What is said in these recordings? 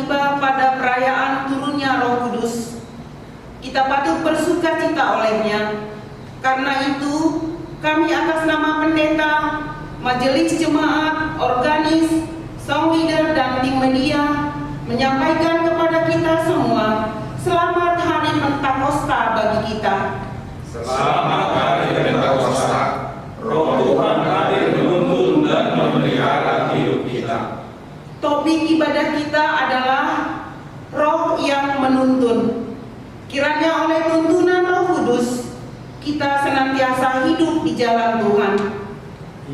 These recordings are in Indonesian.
tiba pada perayaan turunnya Roh Kudus. Kita patut bersukacita olehnya. Karena itu, kami atas nama pendeta, majelis jemaat, organis, song leader, dan tim media menyampaikan kepada kita semua, selamat Hari Pentakosta bagi kita. Selamat Hari Pentakosta. Roh Tuhan hadir menuntun dan memelihara hidup kita. Topik ibadah kita adalah Roh yang menuntun. Kiranya oleh tuntunan Roh Kudus, kita senantiasa hidup di jalan Tuhan.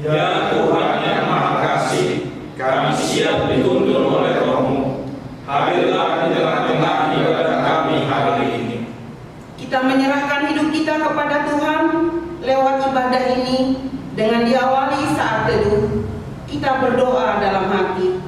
Ya Tuhan yang Maha Kasih, kami siap dituntun oleh Roh-Mu. Hadirlah di tengah-tengah ibadah kami hari ini. Kita menyerahkan hidup kita kepada Tuhan lewat ibadah ini dengan diawali saat teduh. Kita berdoa dalam hati.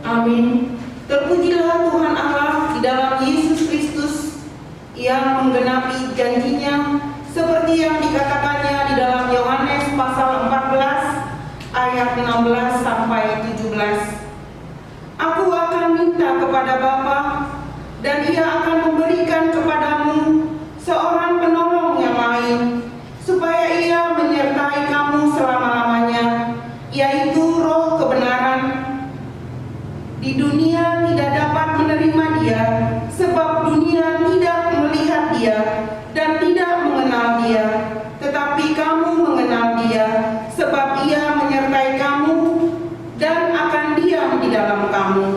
Amin. Terpujilah Tuhan Allah di dalam Yesus Kristus yang menggenapi janjinya seperti yang dikatakannya di dalam Yohanes pasal 14 ayat 16 sampai 17. Aku akan minta kepada Bapa dan Ia akan memberikan kepadamu seorang penolong yang lain supaya Ia menyertai kamu selama-lamanya, yaitu Roh kebenaran. Di dunia tidak dapat menerima Dia, sebab dunia tidak melihat Dia dan tidak mengenal Dia. Tetapi kamu mengenal Dia, sebab Ia menyertai kamu dan akan diam di dalam kamu.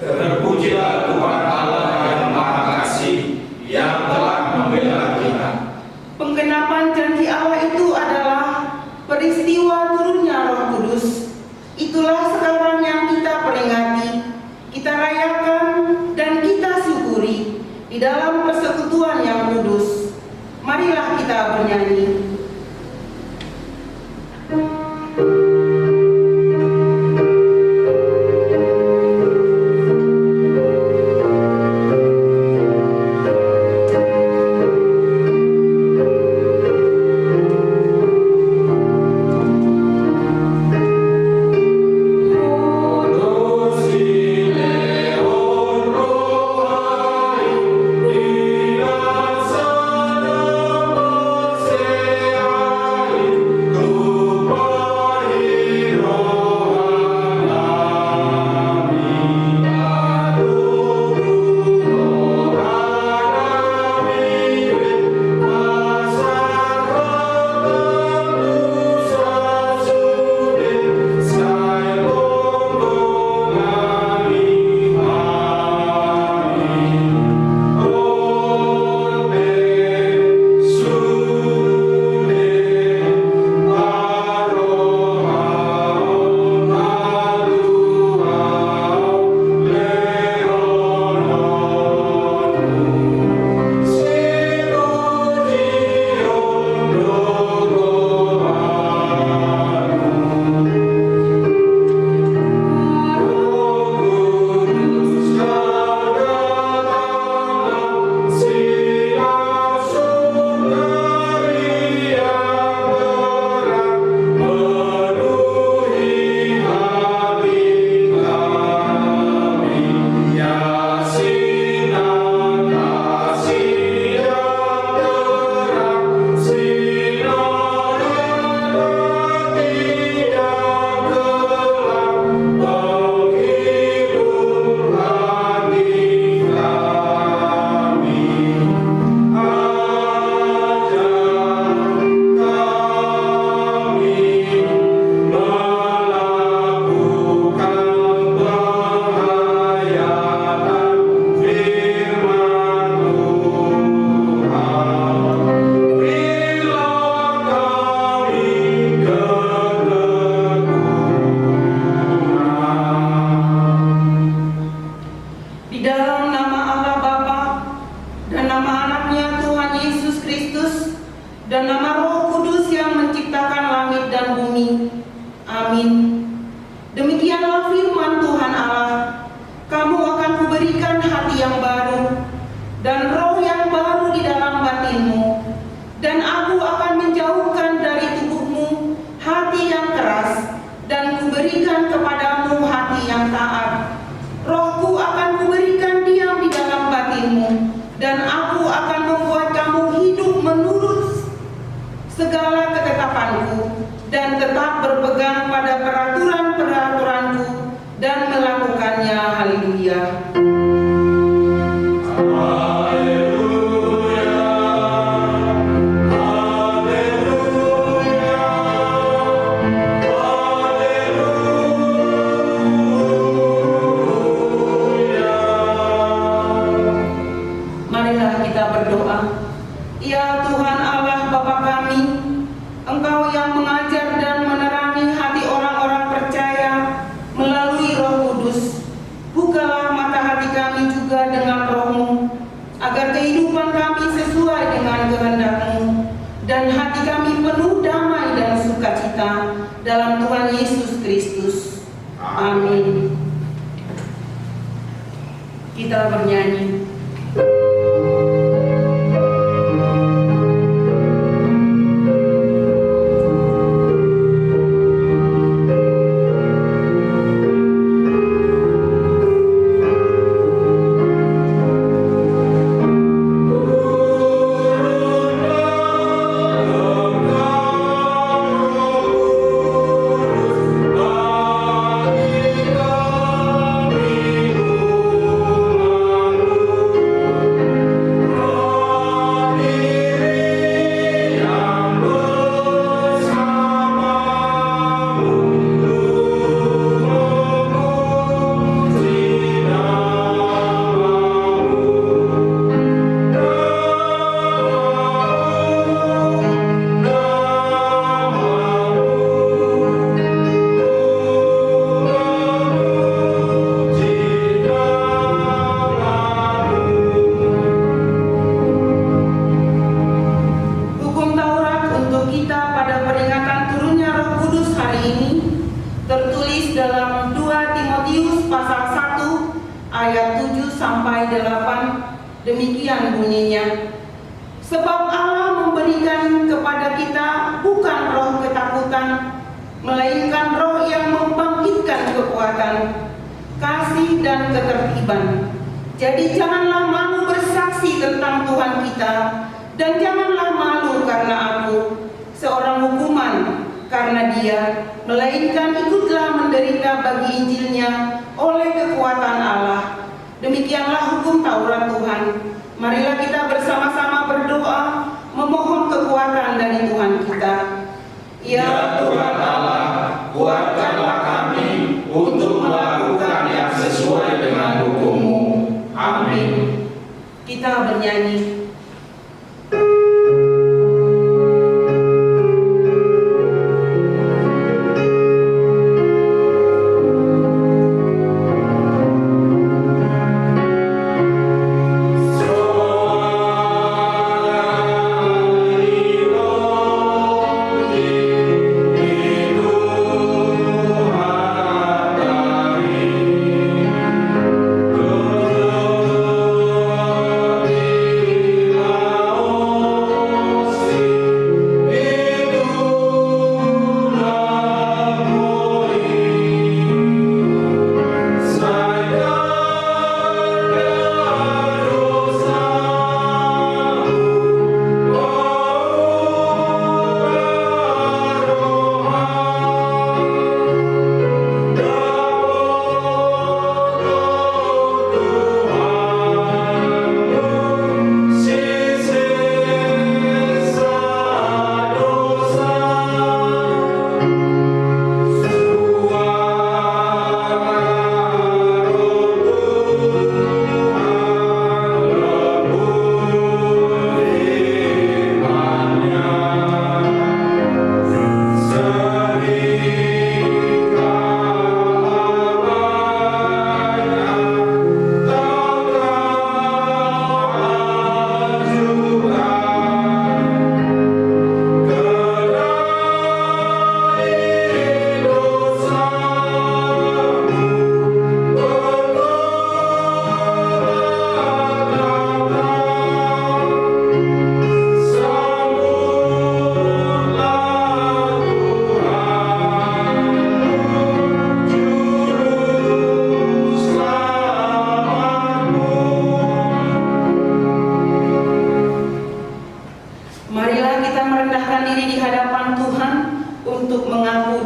Terpujilah Tuhan Allah yang Maha Kasih, yang telah membela kita. Penggenapan janji Allah itu adalah peristiwa turunnya Roh Kudus. Itulah sekarang yang kita peringati, kita rayakan, dan kita syukuri di dalam persekutuan yang kudus. Marilah kita bernyanyi. Tuhan Amin. Demikianlah firman Tuhan Allah, kamu akan kuberikan hati yang baru dan roh yang baru di dalam batinmu, dan aku akan menjauhkan dari tubuhmu hati yang keras, dan kuberikan kepadamu hati yang taat. Rohku akan kuberikan diam di dalam batinmu, dan aku akan membuat kamu hidup menurut segala ketetapanku, dan tetap berpegang pada peraturan-peraturanku dan melakukannya. Haleluya. Marilah kita berdoa. Ya Tuhan Allah Bapa kami, Engkau yang mengajar dan menerangi hati orang-orang percaya melalui Roh Kudus, bukalah mata hati kami juga dengan Roh-Mu, agar kehidupan kami sesuai dengan kehendak-Mu, dan hati kami penuh damai dan sukacita dalam Tuhan Yesus Kristus. Amin. Kita bernyanyi. Demikian bunyinya. Sebab Allah memberikan kepada kita bukan roh ketakutan, melainkan roh yang membangkitkan kekuatan, kasih dan ketertiban. Jadi janganlah malu bersaksi tentang Tuhan kita, dan janganlah malu karena aku, seorang hukuman karena Dia, melainkan ikutlah menderita bagi Injilnya oleh kekuatan Allah. Demikianlah hukum Taurat Tuhan. Marilah kita bersama-sama berdoa, memohon kekuatan dari Tuhan kita. Ya Tuhan Allah, kuatkanlah kami untuk melakukan yang sesuai dengan hukum-Mu. Amin. Kita bernyanyi.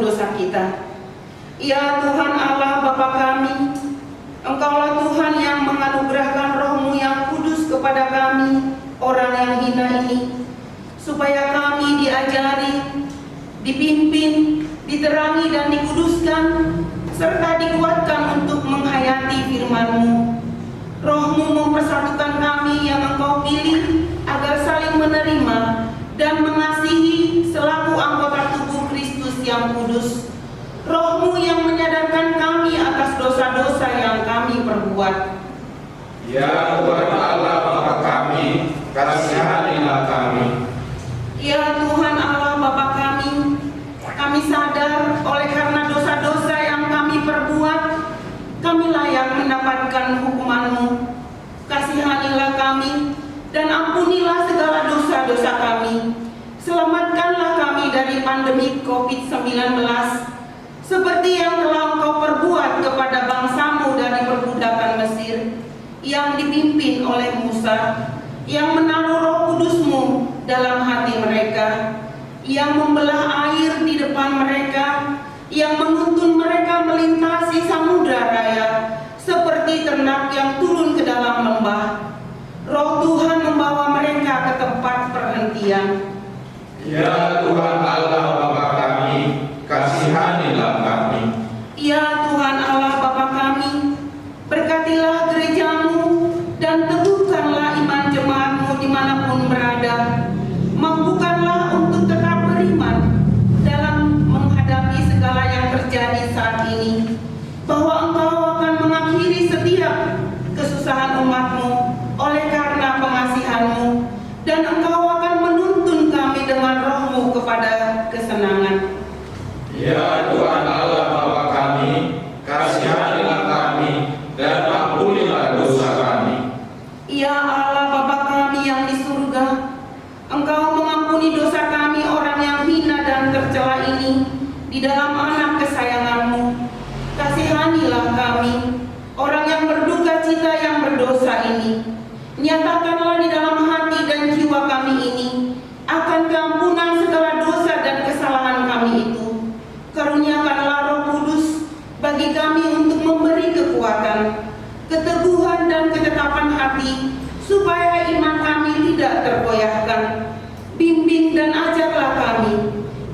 dosa kita. Ya Tuhan Allah Bapa kami, Engkaulah Tuhan yang menganugerahkan Roh-Mu yang kudus kepada kami, orang yang hina ini, supaya kami diajari, dipimpin, diterangi dan dikuduskan, serta dikuatkan untuk menghayati firman-Mu. Roh-Mu mempersatukan kami yang Engkau pilih agar saling menerima dan mengasihi selaku anggota tubuh Kristus yang kudus. Roh-Mu yang menyadarkan kami atas dosa-dosa yang kami perbuat. Ya Tuhan Allah Bapa kami, kasihanilah kami. Ya Tuhan Allah Bapa kami sadar oleh karena dosa-dosa yang kami perbuat, kami layak mendapatkan hukuman-Mu. Kasihanilah kami dan ampunilah segala dosa-dosa kami. Selamatkanlah kami dari pandemi COVID-19, seperti yang telah Engkau perbuat kepada bangsa-Mu dari perbudakan Mesir, yang dipimpin oleh Musa, yang menaruh Roh Kudus-Mu dalam hati mereka, yang membelah air di depan mereka, yang menuntun mereka melintasi samudra raya, seperti ternak yang turun ke dalam lembah. Roh Tuhan membawa mereka ke tempat perhentian. Ya Tuhan Allah Bapa kami, kasihanilah kami. Ya Tuhan Allah Bapa kami, berkatilah gereja-Mu dan teguhkanlah iman jemaat-Mu dimanapun berada. Mampukanlah untuk tetap beriman dalam menghadapi segala yang terjadi saat ini, bahwa Engkau akan mengakhiri setiap kesusahan umat-Mu oleh karena pengasihan-Mu, dan Engkau akan menuntun kami dengan Roh-Mu kepada kesenangan. Ya Tuhan Allah Bapa kami, kasihanilah kami dan ampunilah dosa kami. Ya Allah Bapa kami yang di surga, Engkau mengampuni dosa kami orang yang hina dan tercela ini di dalam anak kesayangan-Mu. Kasihanilah kami, orang yang berduka cita yang berdosa ini. Nyatakanlah di dalam hati dan jiwa kami ini akan keampunan segala dosa dan kesalahan kami itu. Karuniakanlah Roh Kudus bagi kami untuk memberi kekuatan, keteguhan dan ketetapan hati, supaya iman kami tidak tergoyahkan. Bimbing dan ajarlah kami,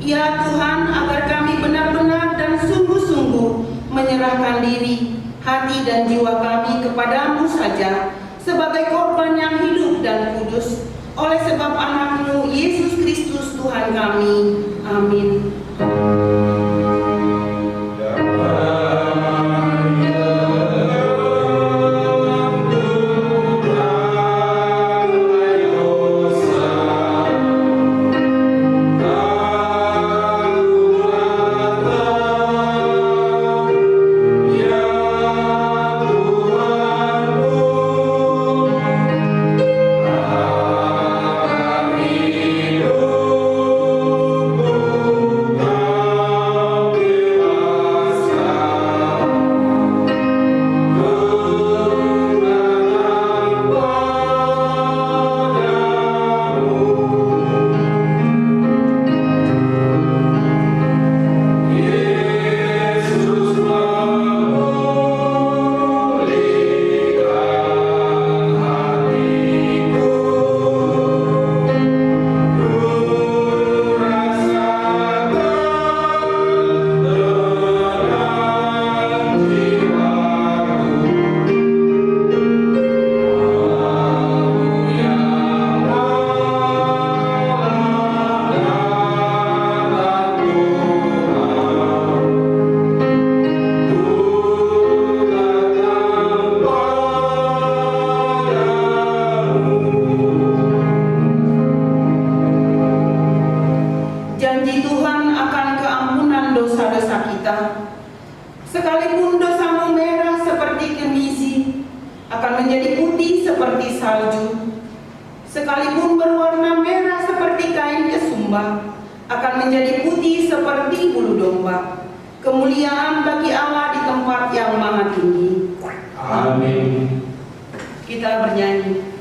ya Tuhan, agar kami benar-benar dan sungguh-sungguh menyerahkan diri, hati dan jiwa kami kepadamu saja, sebagai korban yang hidup dan kudus, oleh sebab anak-Mu Yesus Kristus Tuhan kami. Amin. Sekalipun dosamu merah seperti kemisi, akan menjadi putih seperti salju. Sekalipun berwarna merah seperti kain kesumba, akan menjadi putih seperti bulu domba. Kemuliaan bagi Allah di tempat yang maha tinggi. Amin. Kita bernyanyi.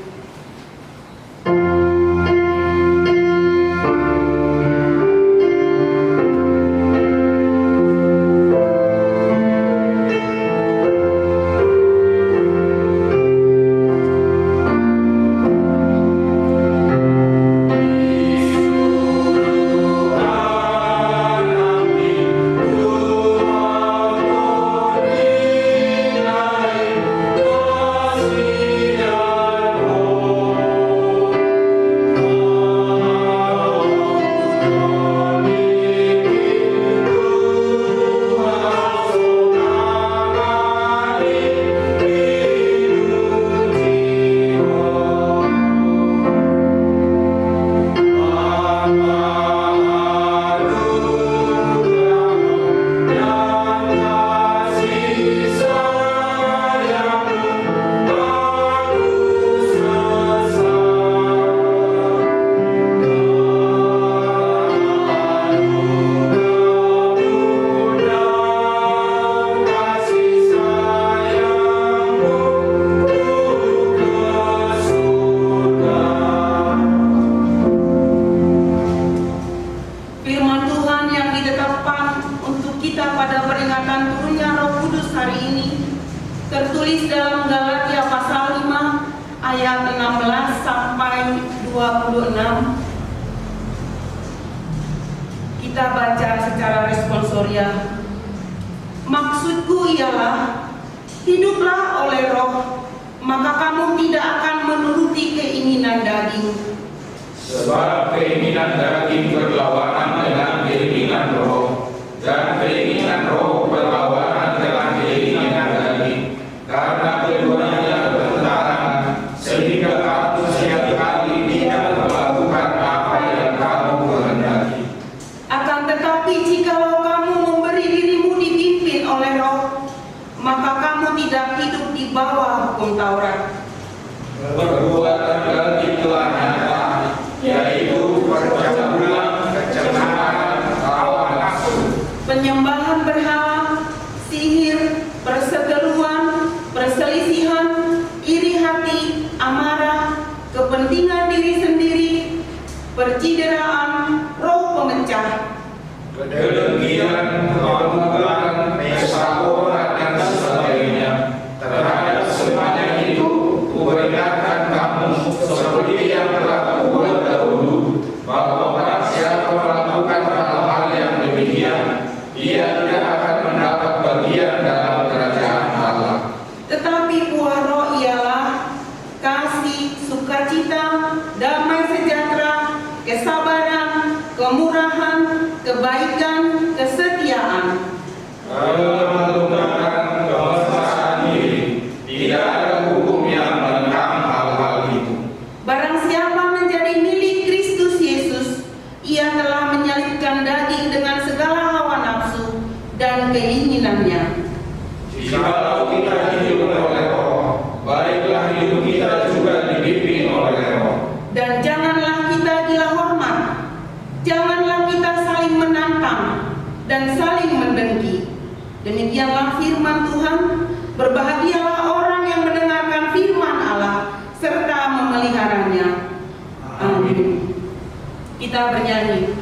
kita pada peringatan turunnya Roh Kudus hari ini tertulis dalam Galatia pasal 5 ayat 16 sampai 26. Kita baca secara responsorial. Maksudku ialah, hiduplah oleh Roh, maka kamu tidak akan menuruti keinginan daging. Sebab keinginan daging berlawanan dengan keinginan roh, dan keinginan roh berlawanan dengan keinginan daging. Karena keduanya bertentangan, sehingga kamu setiap kali tidak melakukan apa yang kamu kehendaki. Akan tetapi jikalau kamu memberi dirimu dipimpin oleh Roh, maka kamu tidak hidup di bawah hukum Taurat. Perbuatan daging telah nyata, yaitu percabulan, kecelakaan, hawa nafsu, Penyembahan berhala, sihir, perseteruan, perselisihan, iri hati, amarah, kepentingan diri sendiri, percideraan, roh pemecah, kedengkian, kemukakan, pesta pora, dan sebagainya. Terhadap semuanya itu, kuperingatkan kamu seperti yang telah kubuat dahulu, bahwa barang siapa melakukan hal-hal yang demikian, ia tidak akan mendapat bagian dalam kerajaan Allah. Tetapi buah roh ialah kasih, sukacita, damai sejahtera, kesabaran, kemurahan, kebaikan, kesetiaan. Kelembutan, kemesraan diri, tidak ada hukum yang menentang hal-hal itu. Barang siapa menjadi milik Kristus Yesus, ia telah menyalibkan daging dengan segala hawa nafsu dan keinginannya. Jikalau kita hidup oleh Roh, baiklah hidup kita juga dipimpin oleh Roh. Dan janganlah kita gila hormat, janganlah kita saling menantang dan saling mendengki. Demikianlah firman Tuhan. Berbahagialah orang yang mendengarkan firman Allah serta memeliharanya. Amin. Kita bernyanyi.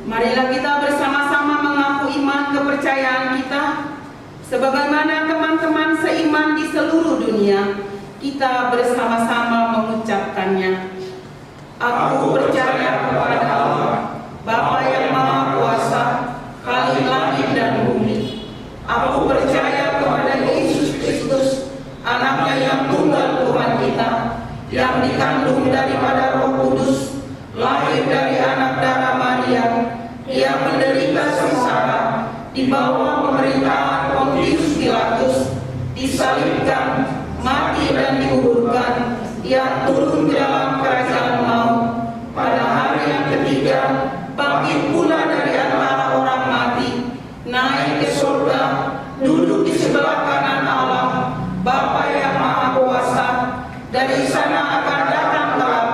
Marilah kita bersama-sama mengaku iman kepercayaan kita sebagaimana teman-teman seiman di seluruh dunia. Kita bersama-sama mengucapkannya. Aku percaya kepada Allah, Bapa yang Maha Kuasa, Khalik langit dan bumi. Aku percaya kepada Yesus Kristus, Anaknya yang tunggal Tuhan kita, yang dikandung daripada Roh Kudus, lahir dari anak darah Maria. Ia menderita sengsara di bawah pemerintahan Pontius Pilatus, disalibkan, mati dan dikuburkan. Ia turun ke dalam kerajaan maut. Pada hari yang ketiga, bangkit pula dari antara orang mati, naik ke surga, duduk di sebelah kanan Allah, Bapa yang Maha Kuasa. Dari sana akan datang kelak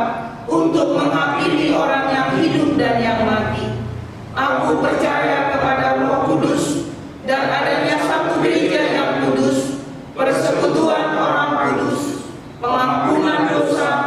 untuk menghakimi orang yang hidup dan yang mati. Aku percaya kepada Roh Kudus dan adanya satu gereja yang kudus, persekutuan orang kudus, pengampunan dosa,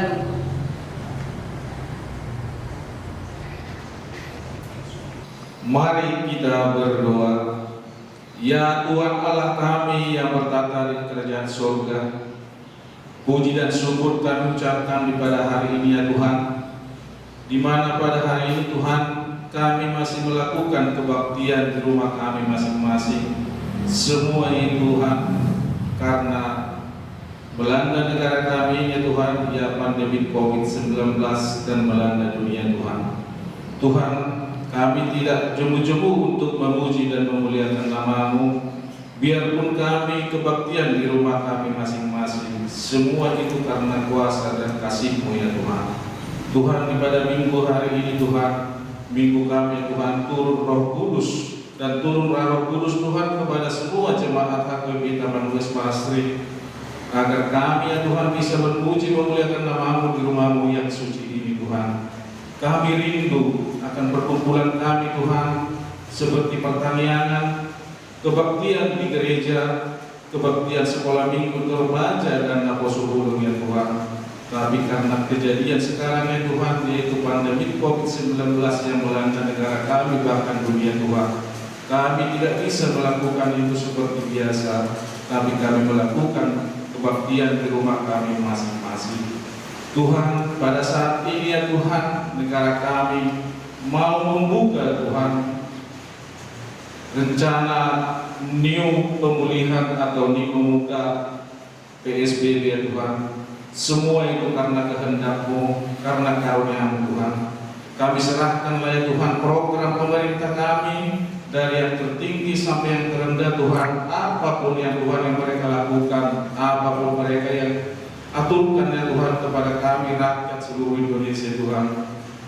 kembali. Mari kita berdoa. Ya Tuhan Allah kami yang bertata di kerajaan surga, puji dan syukur kami ucapkan di pada hari ini ya Tuhan, di mana pada hari ini Tuhan kami masih melakukan kebaktian di rumah kami masing-masing. Semua ini Tuhan karena melanda negara kami ya Tuhan, ya pandemi COVID-19 dan melanda dunia Tuhan. Tuhan, kami tidak jemu-jemu untuk memuji dan memuliakan nama-Mu, biarpun kami kebaktian di rumah kami masing-masing. Semua itu karena kuasa dan kasih-Mu ya Tuhan. Tuhan, di pada minggu hari ini Tuhan, minggu kami Tuhan, turun Roh Kudus dan turun Roh Kudus Tuhan kepada semua jemaat HKBP Taman West Pastri, agar kami ya Tuhan bisa berpuji memuliakan nama-Mu di rumah-Mu yang suci ini Tuhan. Kami rindu akan perkumpulan kami Tuhan, seperti pertanian, kebaktian di gereja, kebaktian sekolah minggu, remaja dan naposuhulung ya Tuhan. Tapi karena kejadian sekarang ya Tuhan, yaitu pandemi COVID-19 yang melanda negara kami bahkan dunia Tuhan, kami tidak bisa melakukan itu seperti biasa, tapi kami melakukan kebaktian di rumah kami masing-masing. Tuhan, pada saat ini ya Tuhan, negara kami mau membuka Tuhan rencana new pemulihan atau new membuka PSBB ya Tuhan. Semua itu karena kehendak-Mu, karena karunia-Mu Tuhan. Kami serahkanlah ya Tuhan program pemerintah kami, dari yang tertinggi sampai yang terendah Tuhan. Apapun yang Tuhan yang mereka lakukan, apapun mereka yang aturkan ya Tuhan kepada kami rakyat seluruh Indonesia Tuhan,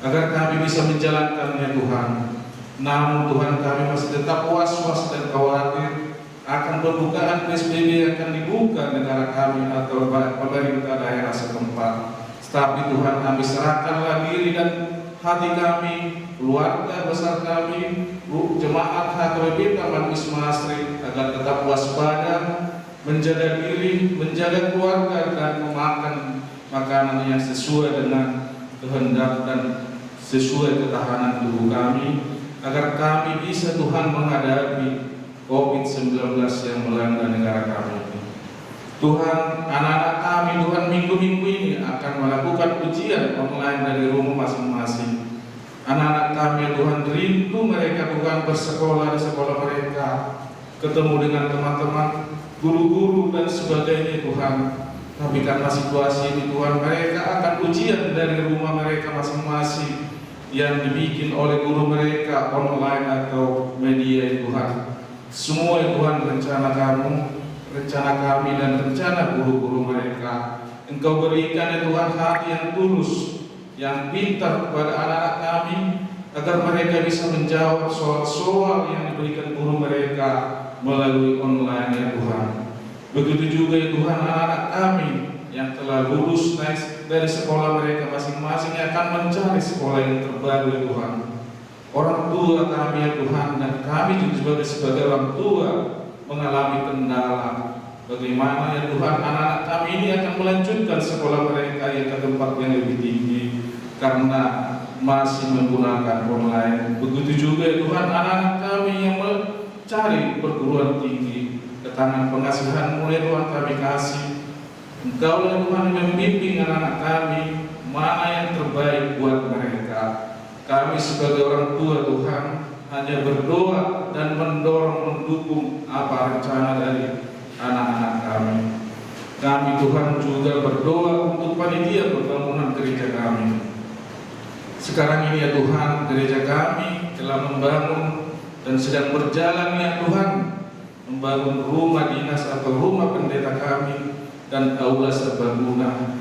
agar kami bisa menjalankannya Tuhan. Namun Tuhan, kami masih tetap was-was dan khawatir akan pembukaan PSBB yang akan dibuka negara kami atau pemerintah daerah setempat. Tapi Tuhan, kami serahkanlah diri dan hati kami, keluarga besar kami, jemaat HKBP Taman Wisma Asri, agar tetap waspada, menjaga diri, menjaga keluarga, dan memakan makanan yang sesuai dengan kehendak dan sesuai ketahanan tubuh kami, agar kami bisa Tuhan menghadapi COVID-19 yang melanda negara kami. Tuhan, anak-anak kami Tuhan minggu-minggu ini akan melakukan ujian online dari rumah masing-masing. Anak-anak kami Tuhan, rindu mereka Tuhan bersekolah di sekolah mereka, ketemu dengan teman-teman, guru-guru dan sebagainya Tuhan. Tapi karena situasi ini Tuhan, mereka akan ujian dari rumah mereka masing-masing yang dibikin oleh guru mereka online atau media Tuhan. Semua Tuhan rencana Kamu, rencana kami dan rencana guru-guru mereka. Engkau berikan ya Tuhan hati yang tulus, yang pintar kepada anak-anak kami, agar mereka bisa menjawab soal-soal yang diberikan guru mereka melalui online ya Tuhan. Begitu juga ya Tuhan, anak-anak kami yang telah lulus naik dari sekolah mereka masing-masing yang akan mencari sekolah yang terbaru ya Tuhan. Orang tua kami ya Tuhan, dan kami juga sebagai orang tua mengalami kendala. Bagaimana ya Tuhan, anak-anak kami ini akan melanjutkan sekolah mereka yang ke tempat yang lebih tinggi karena masih menggunakan online. Begitu juga ya Tuhan, anak-anak kami yang mencari perguruan tinggi, ke tangan pengasihan-Mu ya Tuhan kami kasih. Engkau ya Tuhan yang membimbing anak-anak kami mana yang terbaik buat mereka. Kami sebagai orang tua Tuhan hanya berdoa dan mendorong, mendukung apa rencana dari anak-anak kami. Kami Tuhan juga berdoa untuk panitia pembangunan gereja kami. Sekarang ini ya Tuhan, gereja kami telah membangun dan sedang berjalan ya Tuhan, membangun rumah dinas atau rumah pendeta kami dan aula serbaguna.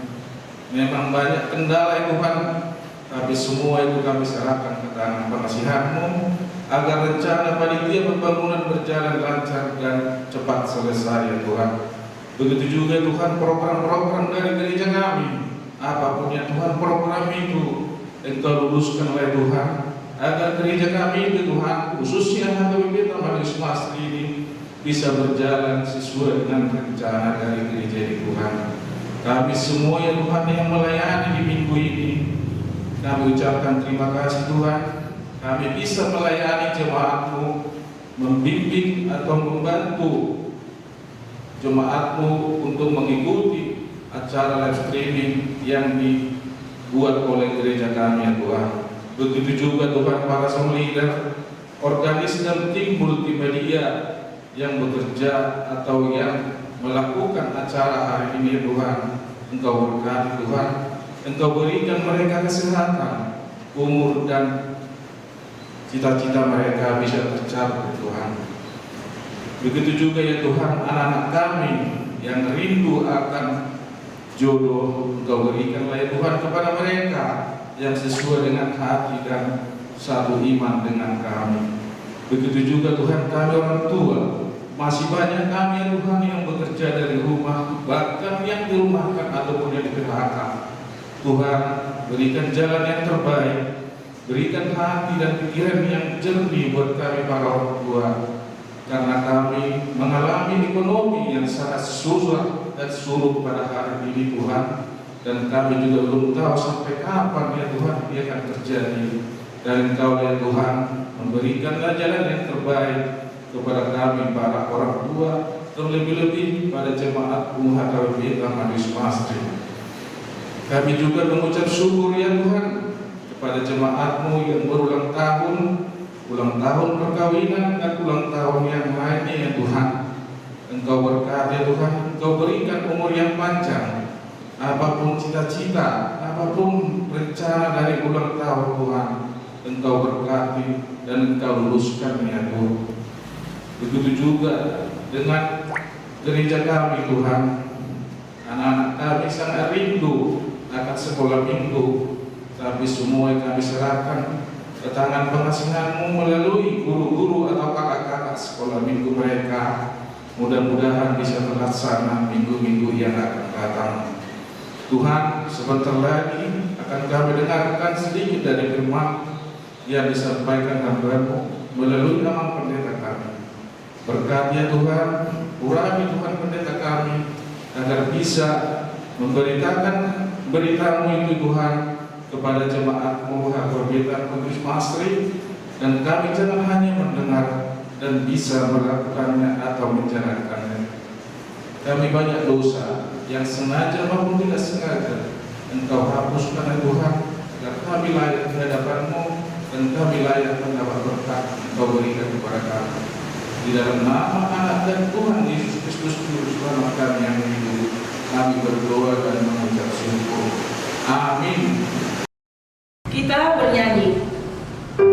Memang banyak kendala ya Tuhan, tapi semua itu kami serahkan ke tangan pengasihan-Mu, agar rencana panitia pembangunan berjalan lancar dan cepat selesai ya Tuhan. Begitu juga Tuhan program-program dari gereja kami, apapun ya Tuhan program itu Engkau luluskan oleh Tuhan, agar gereja kami itu Tuhan, khususnya HKBP Taman Wisma Asri ini bisa berjalan sesuai dengan rencana dari gereja ini Tuhan. Kami semua ya Tuhan yang melayani di minggu ini, kami ucapkan terima kasih Tuhan. Kami bisa melayani jemaat-Mu, membimbing atau membantu jemaat-Mu untuk mengikuti acara live streaming yang dibuat oleh gereja kami ya Tuhan. Begitu juga Tuhan para song leader, organis dan tim multimedia yang bekerja atau yang melakukan acara hari ini ya Tuhan. Engkau berkati Tuhan, Engkau berikan mereka kesehatan, umur dan cita-cita mereka bisa tercapai Tuhan. Begitu juga ya Tuhan, anak-anak kami yang rindu akan jodoh, Engkau berikanlah ya Tuhan kepada mereka yang sesuai dengan hati dan satu iman dengan kami. Begitu juga Tuhan, kami orang tua, masih banyak kami ya Tuhan yang bekerja dari rumah, bahkan yang dirumahkan ataupun yang di PHK. Tuhan, berikan jalan yang terbaik, berikan hati dan pikiran yang jernih buat kami para orang tua, karena kami mengalami ekonomi yang sangat susah dan suruh pada hari ini Tuhan, dan kami juga belum tahu sampai kapan ya Tuhan dia akan terjadi. Dan Engkau ya Tuhan memberikanlah jalan yang terbaik kepada kami para orang tua, terlebih-lebih pada jemaat HKBP Tamadis Masri. Kami juga mengucap syukur ya Tuhan kepada jemaat-Mu yang berulang tahun perkawinan dan ulang tahun yang lainnya ya Tuhan. Engkau berkati ya Tuhan, Engkau berikan umur yang panjang. Apapun cita-cita, apapun rencana dari ulang tahun Tuhan, Engkau berkati dan Engkau luluskan ya Tuhan. Begitu juga dengan gereja kami Tuhan, anak-anak kami sangat rindu akan sekolah minggu, tapi semua kami serahkan ke tangan pengasihan-Mu melalui guru-guru atau kakak-kakak sekolah minggu mereka. Mudah-mudahan bisa terlaksana minggu-minggu yang akan datang. Tuhan, sebentar lagi akan kami dengarkan sedikit dari firman yang disampaikan hamba-Mu melalui nama pendeta kami. Berkati ya Tuhan, urapi Tuhan pendeta kami agar bisa memberitakan berita-Mu itu Tuhan kepada jemaat-Mu HKBP Tamadis Masri, dan kami jangan hanya mendengar dan bisa melakukannya atau menjalankannya. Kami banyak dosa yang sengaja maupun tidak sengaja, Engkau hapuskan ya Tuhan, agar kami layak di hadapan-Mu dan kami layak mendapat berkat Engkau berikan kepada kami. Di dalam nama Anak dan Tuhan Yesus Kristus Juru Selamat kami yang hidup, kami berdoa dan mengucap syukur. Amin. Kita bernyanyi. Ku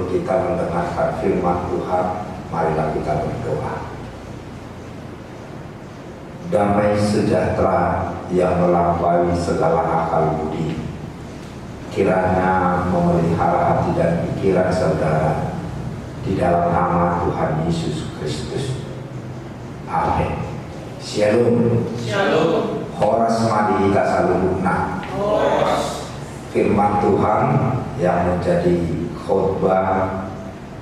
sebelum kita mendengarkan firman Tuhan, marilah kita berdoa. Damai sejahtera yang melampaui segala akal budi, kiranya memelihara hati dan pikiran saudara di dalam nama Tuhan Yesus Kristus. Amin. Shalom. Shalom. Horas madihita salulukna. Firman Tuhan yang menjadi khotbah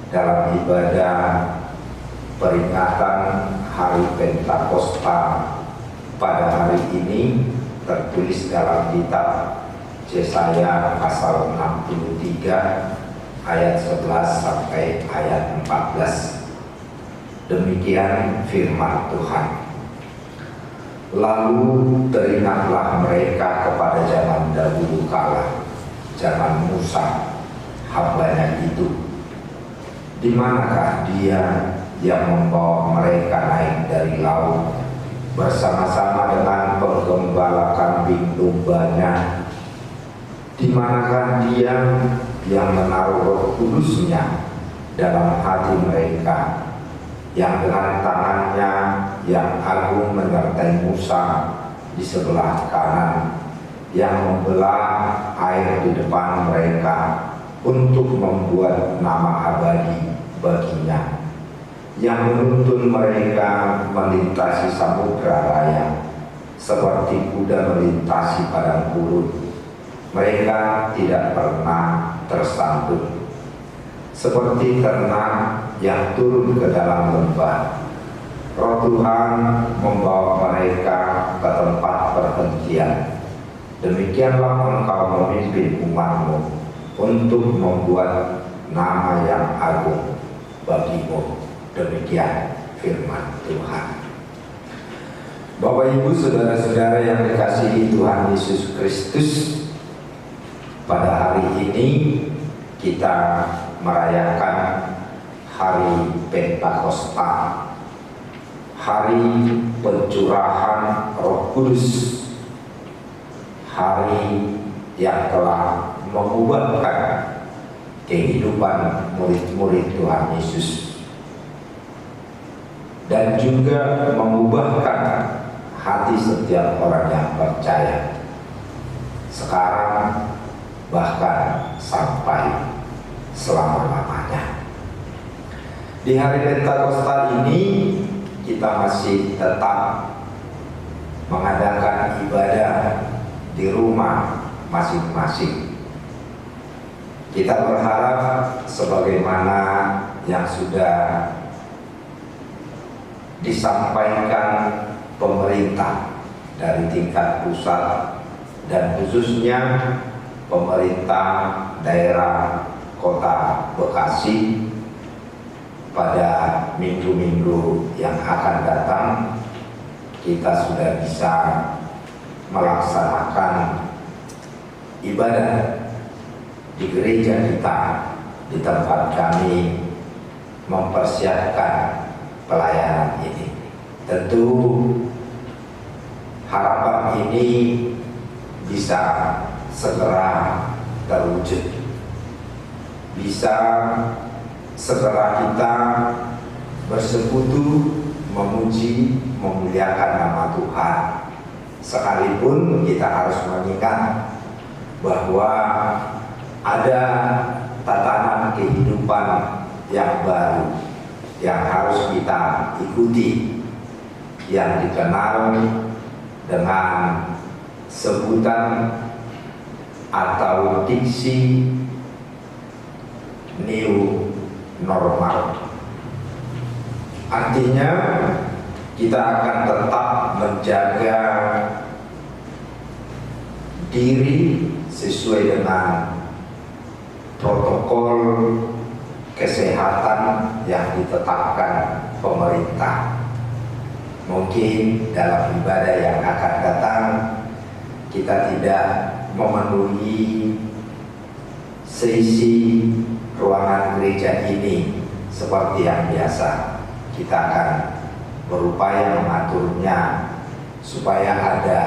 dalam ibadah peringatan Hari Pentakosta pada hari ini tertulis dalam kitab Yesaya pasal 63 ayat 11 sampai ayat 14. Demikian firman Tuhan. Lalu teringatlah mereka kepada zaman dahulu kala, zaman Musa, hambanya itu. Di manakah dia yang membawa mereka naik dari laut bersama-sama dengan penggembala kambing dombanya? Di manakah dia yang menaruh Roh Kudus-Nya dalam hati mereka, yang dengan tangannya yang agung menyertai Musa di sebelah kanan, yang membelah air di depan mereka untuk membuat nama abadi baginya, yang menuntun mereka melintasi samudra raya seperti kuda melintasi padang gurun. Mereka tidak pernah tersandung, seperti ternak yang turun ke dalam lembah. Roh Tuhan membawa mereka ke tempat perhentian. Demikianlah engkau memimpin umatmu untuk membuat nama yang agung bagimu. Demikian firman Tuhan. Bapak Ibu saudara-saudara yang dikasihi Tuhan Yesus Kristus, pada hari ini kita merayakan Hari Pentakosta, hari pencurahan Roh Kudus, hari yang telah mengubahkan kehidupan murid-murid Tuhan Yesus dan juga mengubahkan hati setiap orang yang percaya sekarang bahkan sampai selama-lamanya. Di hari Pentakosta ini kita masih tetap mengadakan ibadah di rumah masing-masing. Kita berharap sebagaimana yang sudah disampaikan pemerintah dari tingkat pusat dan khususnya pemerintah daerah Kota Bekasi pada minggu-minggu yang akan datang, kita sudah bisa melaksanakan ibadah di gereja kita, di tempat kami mempersiapkan pelayanan ini. Tentu harapan ini bisa segera terwujud, bisa segera kita bersekutu memuji, memuliakan nama Tuhan. Sekalipun kita harus mengingat bahwa ada tatanan kehidupan yang baru yang harus kita ikuti, yang dikenal dengan sebutan atau diksi new normal. Artinya kita akan tetap menjaga diri sesuai dengan protokol kesehatan yang ditetapkan pemerintah. Mungkin dalam ibadah yang akan datang kita tidak memenuhi seisi ruangan gereja ini seperti yang biasa. Kita akan berupaya mengaturnya supaya ada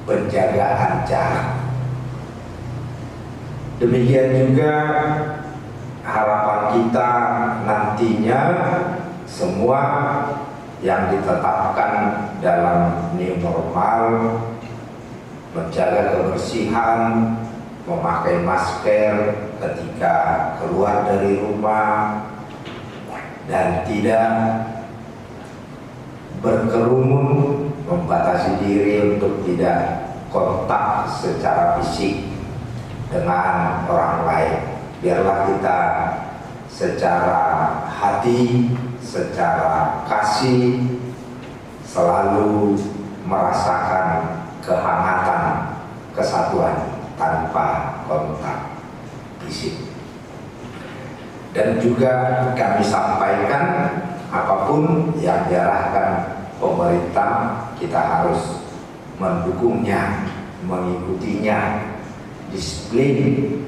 penjagaan jarak. Demikian juga harapan kita nantinya semua yang ditetapkan dalam new normal, menjaga kebersihan, memakai masker ketika keluar dari rumah, dan tidak berkerumun, membatasi diri untuk tidak kontak secara fisik dengan orang lain. Biarlah kita secara hati, secara kasih selalu merasakan kehangatan, kesatuan tanpa kontak fisik. Dan juga kami sampaikan, apapun yang diarahkan pemerintah, kita harus mendukungnya, mengikutinya, disiplin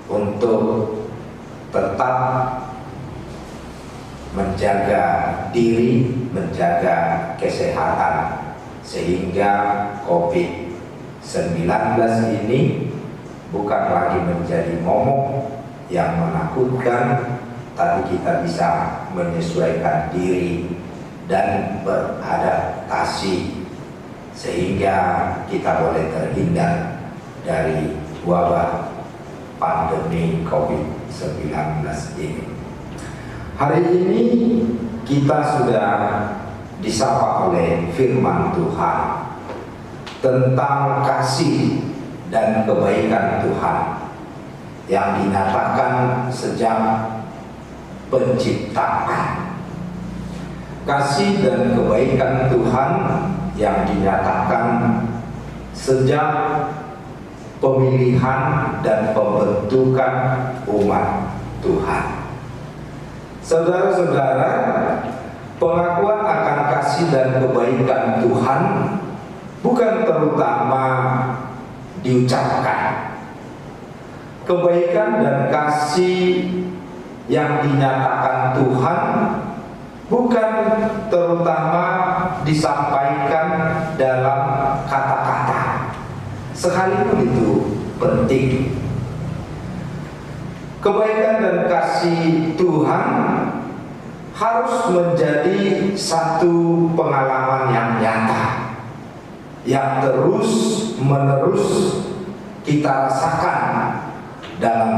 untuk tetap menjaga diri, menjaga kesehatan, sehingga COVID-19 ini bukan lagi menjadi momok yang menakutkan, tapi kita bisa menyesuaikan diri dan beradaptasi sehingga kita boleh terhindar dari wabah pandemi COVID-19 ini. Hari ini kita sudah disapa oleh firman Tuhan tentang kasih dan kebaikan Tuhan yang dinyatakan sejak penciptaan. Kasih dan kebaikan Tuhan yang dinyatakan sejak pemilihan dan pembentukan umat Tuhan. Saudara-saudara, pengakuan akan kasih dan kebaikan Tuhan bukan terutama diucapkan. Kebaikan dan kasih yang dinyatakan Tuhan bukan terutama disampaikan dalam kata-kata, sekalipun itu penting. Kebaikan dan kasih Tuhan harus menjadi satu pengalaman yang nyata, yang terus-menerus kita rasakan dalam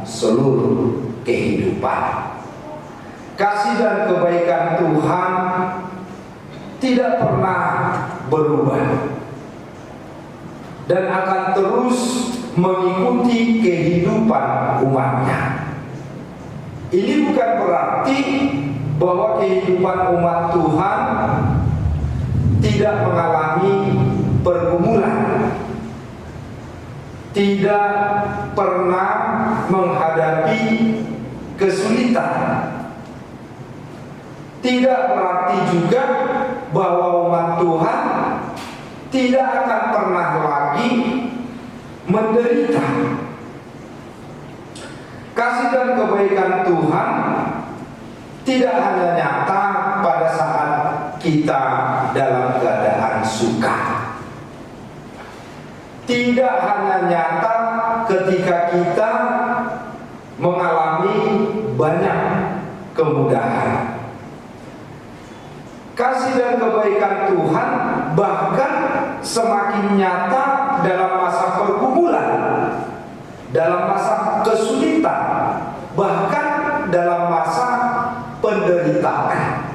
seluruh kehidupan. Kasih dan kebaikan Tuhan tidak pernah berubah dan akan terus mengikuti kehidupan umatnya. Ini bukan berarti bahwa kehidupan umat Tuhan tidak mengalami pergumulan, tidak pernah menghadapi kesulitan. Tidak berarti juga bahwa umat Tuhan tidak akan pernah lagi menderita. Kasih dan kebaikan Tuhan tidak hanya nyata pada saat kita dalam keadaan suka, tidak hanya nyata ketika kita mengalami banyak kemudahan. Kasih dan kebaikan Tuhan bahkan semakin nyata dalam masa pergumulan, dalam masa kesulitan, bahkan dalam masa penderitaan.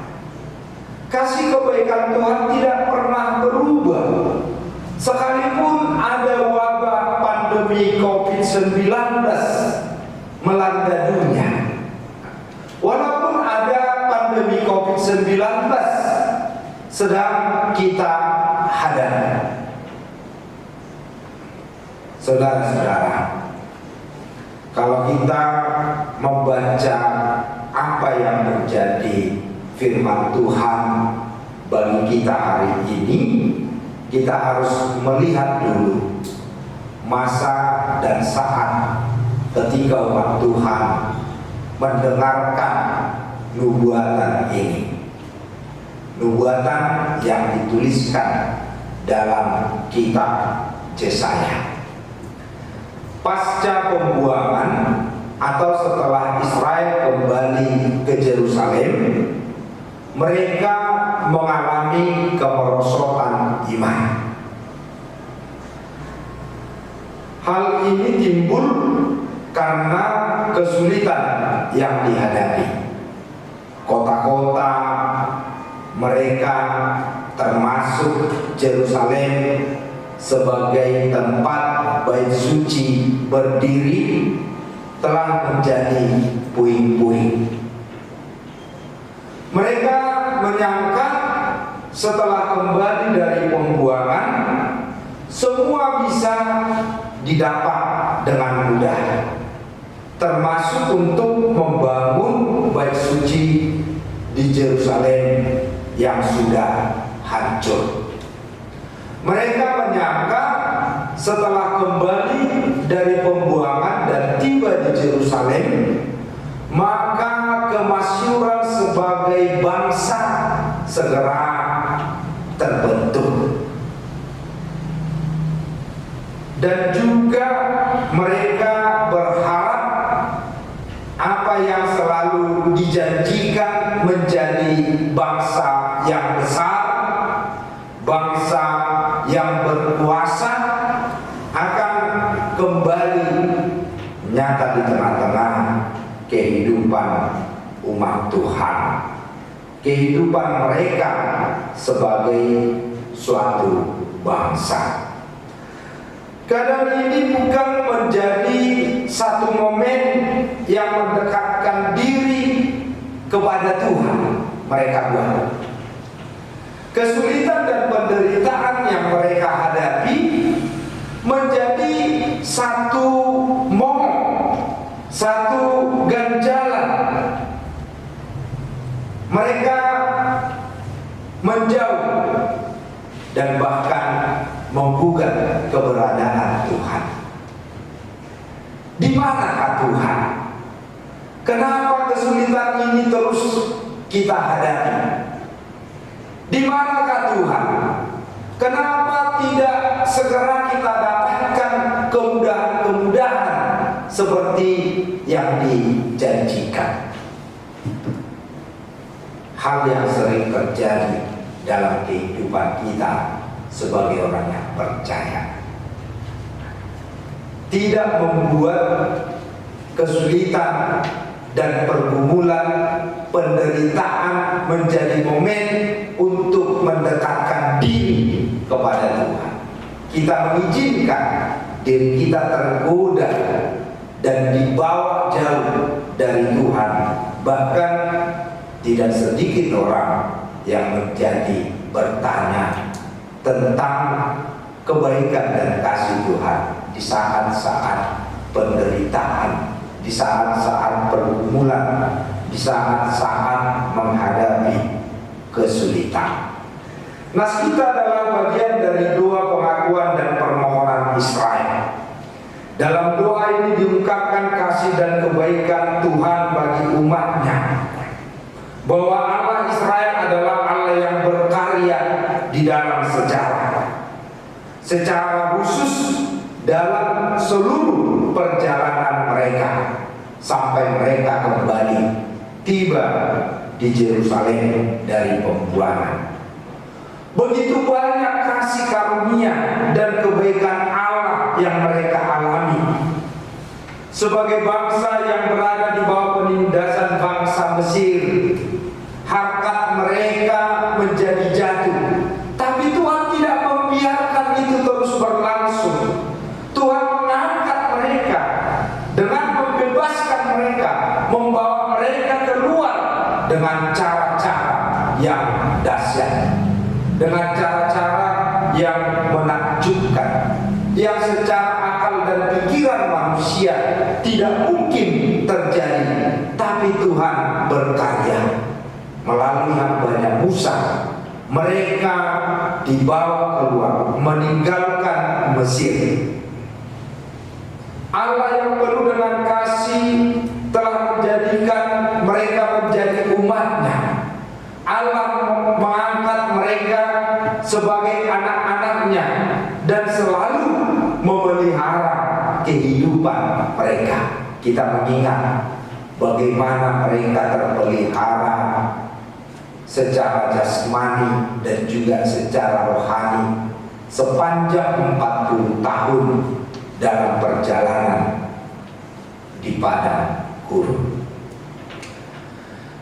Kasih kebaikan Tuhan tidak pernah berubah, sekalipun ada wabah pandemi COVID-19 melanda dunia. Walaupun ada pandemi COVID-19 sedang kita hadapi. Saudara-saudara, kalau kita membaca apa yang menjadi firman Tuhan bagi kita hari ini, kita harus melihat dulu masa dan saat ketika umat Tuhan mendengarkan nubuatan ini. Nubuatan yang dituliskan dalam kitab Yesaya. Pasca pembuangan atau setelah Israel kembali ke Yerusalem, mereka mengalami kemerosotan iman. Hal ini timbul karena kesulitan yang dihadapi. Kota-kota mereka termasuk Yerusalem sebagai tempat bait suci berdiri telah menjadi puing-puing. Mereka menyangka setelah kembali dari pembuangan semua bisa didapat dengan mudah, termasuk untuk membangun bait suci di Yerusalem yang sudah hancur. Mereka menyangka setelah kembali dari pembuangan dan tiba di Yerusalem, maka kemasyhuran sebagai bangsa segera terbentuk. Dan juga mereka berharap apa yang selalu dijanjikan menjadi bangsa yang besar, bangsa yang berkuasa akan kembali nyata di tengah-tengah kehidupan umat Tuhan, kehidupan mereka sebagai suatu bangsa. Kadang ini bukan menjadi satu momen yang mendekatkan diri kepada Tuhan mereka buat. Kesulitan dan penderitaan yang mereka hadapi menjadi satu momok, satu ganjalan. Mereka menjauh dan bahkan menggugat keberadaan Tuhan. Di manakah Tuhan? Kenapa kesulitan ini terus kita hadapi? Di manakah Tuhan? Kenapa tidak segera kita dapatkan kemudahan-kemudahan seperti yang dijanjikan? Hal yang sering terjadi dalam kehidupan kita sebagai orang yang percaya, tidak membuat kesulitan dan pergumulan, penderitaan menjadi momen untuk mendekatkan diri kepada Tuhan. Kita mengizinkan diri kita tergoda dan dibawa jauh dari Tuhan. Bahkan tidak sedikit orang yang menjadi bertanya tentang kebaikan dan kasih Tuhan di saat-saat penderitaan, di saat-saat pergumulan, di saat-saat menghadapi kesulitan. Nas kita adalah bagian dari doa pengakuan dan permohonan Israel. Dalam doa ini diungkapkan kasih dan kebaikan Tuhan bagi umatnya, bahwa Allah Israel adalah Allah yang berkarya di dalam sejarah, secara khusus dalam seluruh perjalanan mereka sampai mereka kembali tiba di Yerusalem dari pembuangan. Begitu banyak kasih karunia dan kebaikan Allah yang mereka alami sebagai bangsa yang berada di bawah penindasan bangsa Mesir. Harkat mereka menjadi jatuh, tapi Tuhan tidak membiarkan itu terus berlangsung. Tuhan mengangkat mereka dengan membebaskan mereka, membawa mereka keluar dengan cara-cara yang dahsyat, dengan cara-cara yang menakjubkan, yang secara akal dan pikiran manusia tidak mungkin terjadi. Tapi Tuhan berkarya melalui hambanya Musa. Mereka dibawa keluar, meninggalkan Mesir. Allah yang penuh dengan kasih telah menjadikan mereka menjadi umatnya. Allah mengangkat mereka sebagai anak-anaknya dan selalu memelihara kehidupan mereka. kita mengingat bagaimana mereka terpelihara secara jasmani dan juga secara rohani sepanjang 40 tahun dalam perjalanan di padang gurun.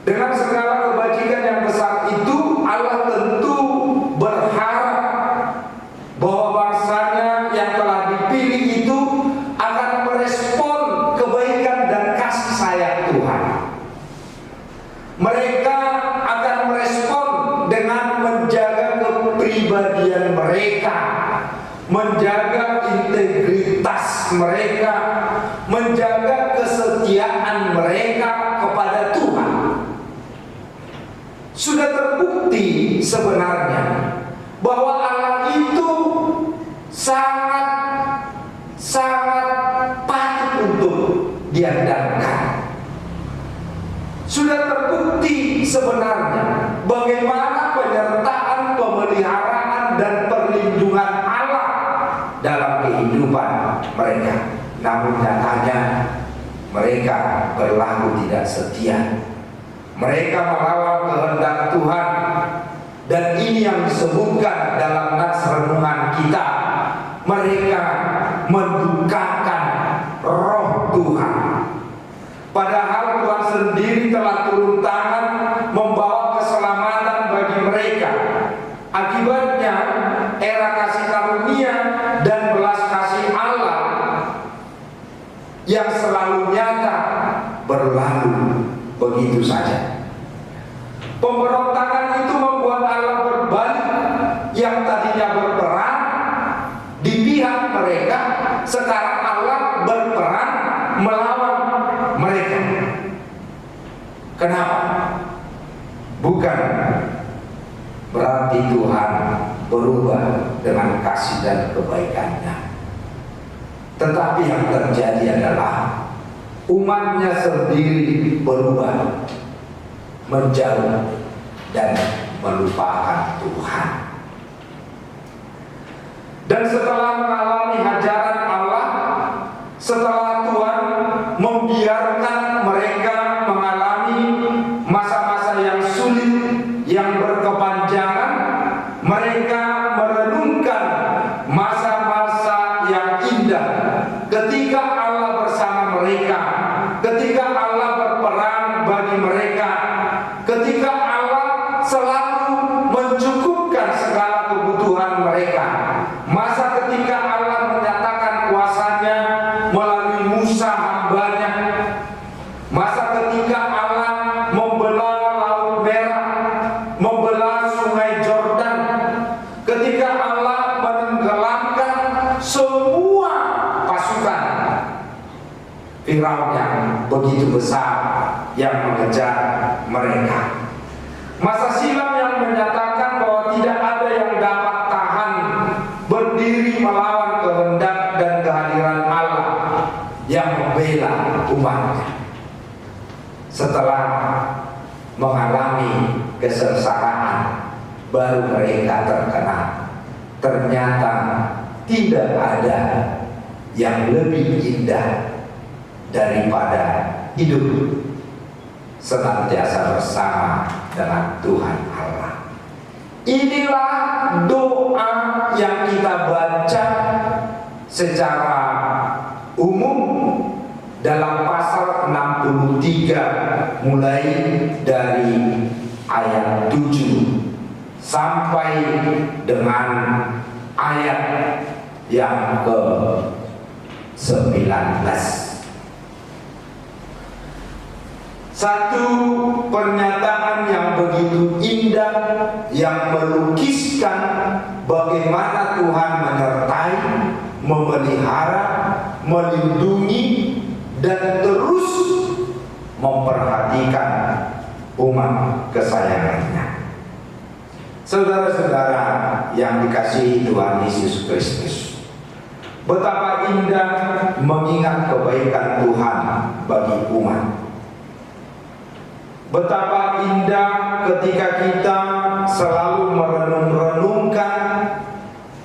Dengan segala kebajikan yang besar itu, Allah tentu berharap bahwa bangsanya yang telah dipilih itu akan merespon kebaikan dan kasih sayang Tuhan. Mereka akan merespon dengan menjaga kepribadian mereka, menjaga integritas mereka, menjaga kesetiaan mereka kepada Tuhan. Sudah terbukti sebenarnya bahwa Allah itu sangat patut untuk diandalkan. Sudah terbukti sebenarnya bagaimana penyertaan, pemeliharaan dan perlindungan Allah dalam kehidupan mereka. Namun nyatanya mereka berlaku tidak setia. Mereka melawan kehendak Tuhan, dan ini yang disebutkan dalam nas renungan kita. Mereka mendukakan roh Tuhan, padahal Tuhan sendiri telah turun tangan membawa keselamatan bagi mereka. Akibatnya era kasih karunia dan belas kasih Allah yang selalu nyata berlalu begitu saja. Pemberontakan itu membuat Allah berbalik. Yang tadinya berperang di pihak mereka, sekarang Allah berperang melawan mereka. Kenapa? Bukan berarti Tuhan berubah dengan kasih dan kebaikannya, tetapi yang terjadi adalah umatnya sendiri berubah, menjauh dan melupakan Tuhan. Dan setelah mengalami hajaran Allah, setelah Tuhan membiarkan mereka mengalami masa-masa yang sulit, yang berkepanjangan, mereka merenungkan masa-masa yang indah ketika Allah bersama mereka, ketika Allah berperang bagi mereka, ketika Allah selalu mencukupkan segala kebutuhan mereka. Masa ketika Allah menyatakan kuasanya melalui Musa hambanya. Masa ketika Allah membelah Laut Merah, membelah Sungai Jordan. Ketika Allah menenggelamkan semua pasukan Firaun yang begitu besar yang mengejar mereka. Masa silam yang menyatakan bahwa tidak ada yang dapat tahan berdiri melawan kehendak dan kehadiran Allah yang membela umatnya. Setelah mengalami kesengsaraan, baru mereka terkenal. Ternyata tidak ada yang lebih indah daripada hidup senantiasa bersama dengan Tuhan Allah. Inilah doa yang kita baca secara umum dalam pasal 63 mulai dari ayat 7 sampai dengan ayat yang ke-19. Satu pernyataan yang begitu indah yang melukiskan bagaimana Tuhan menyertai, memelihara, melindungi dan terus memperhatikan umat kesayangannya. Saudara-saudara yang dikasihi Tuhan Yesus Kristus, betapa indah mengingat kebaikan Tuhan bagi umat. Betapa indah ketika kita selalu merenung-renungkan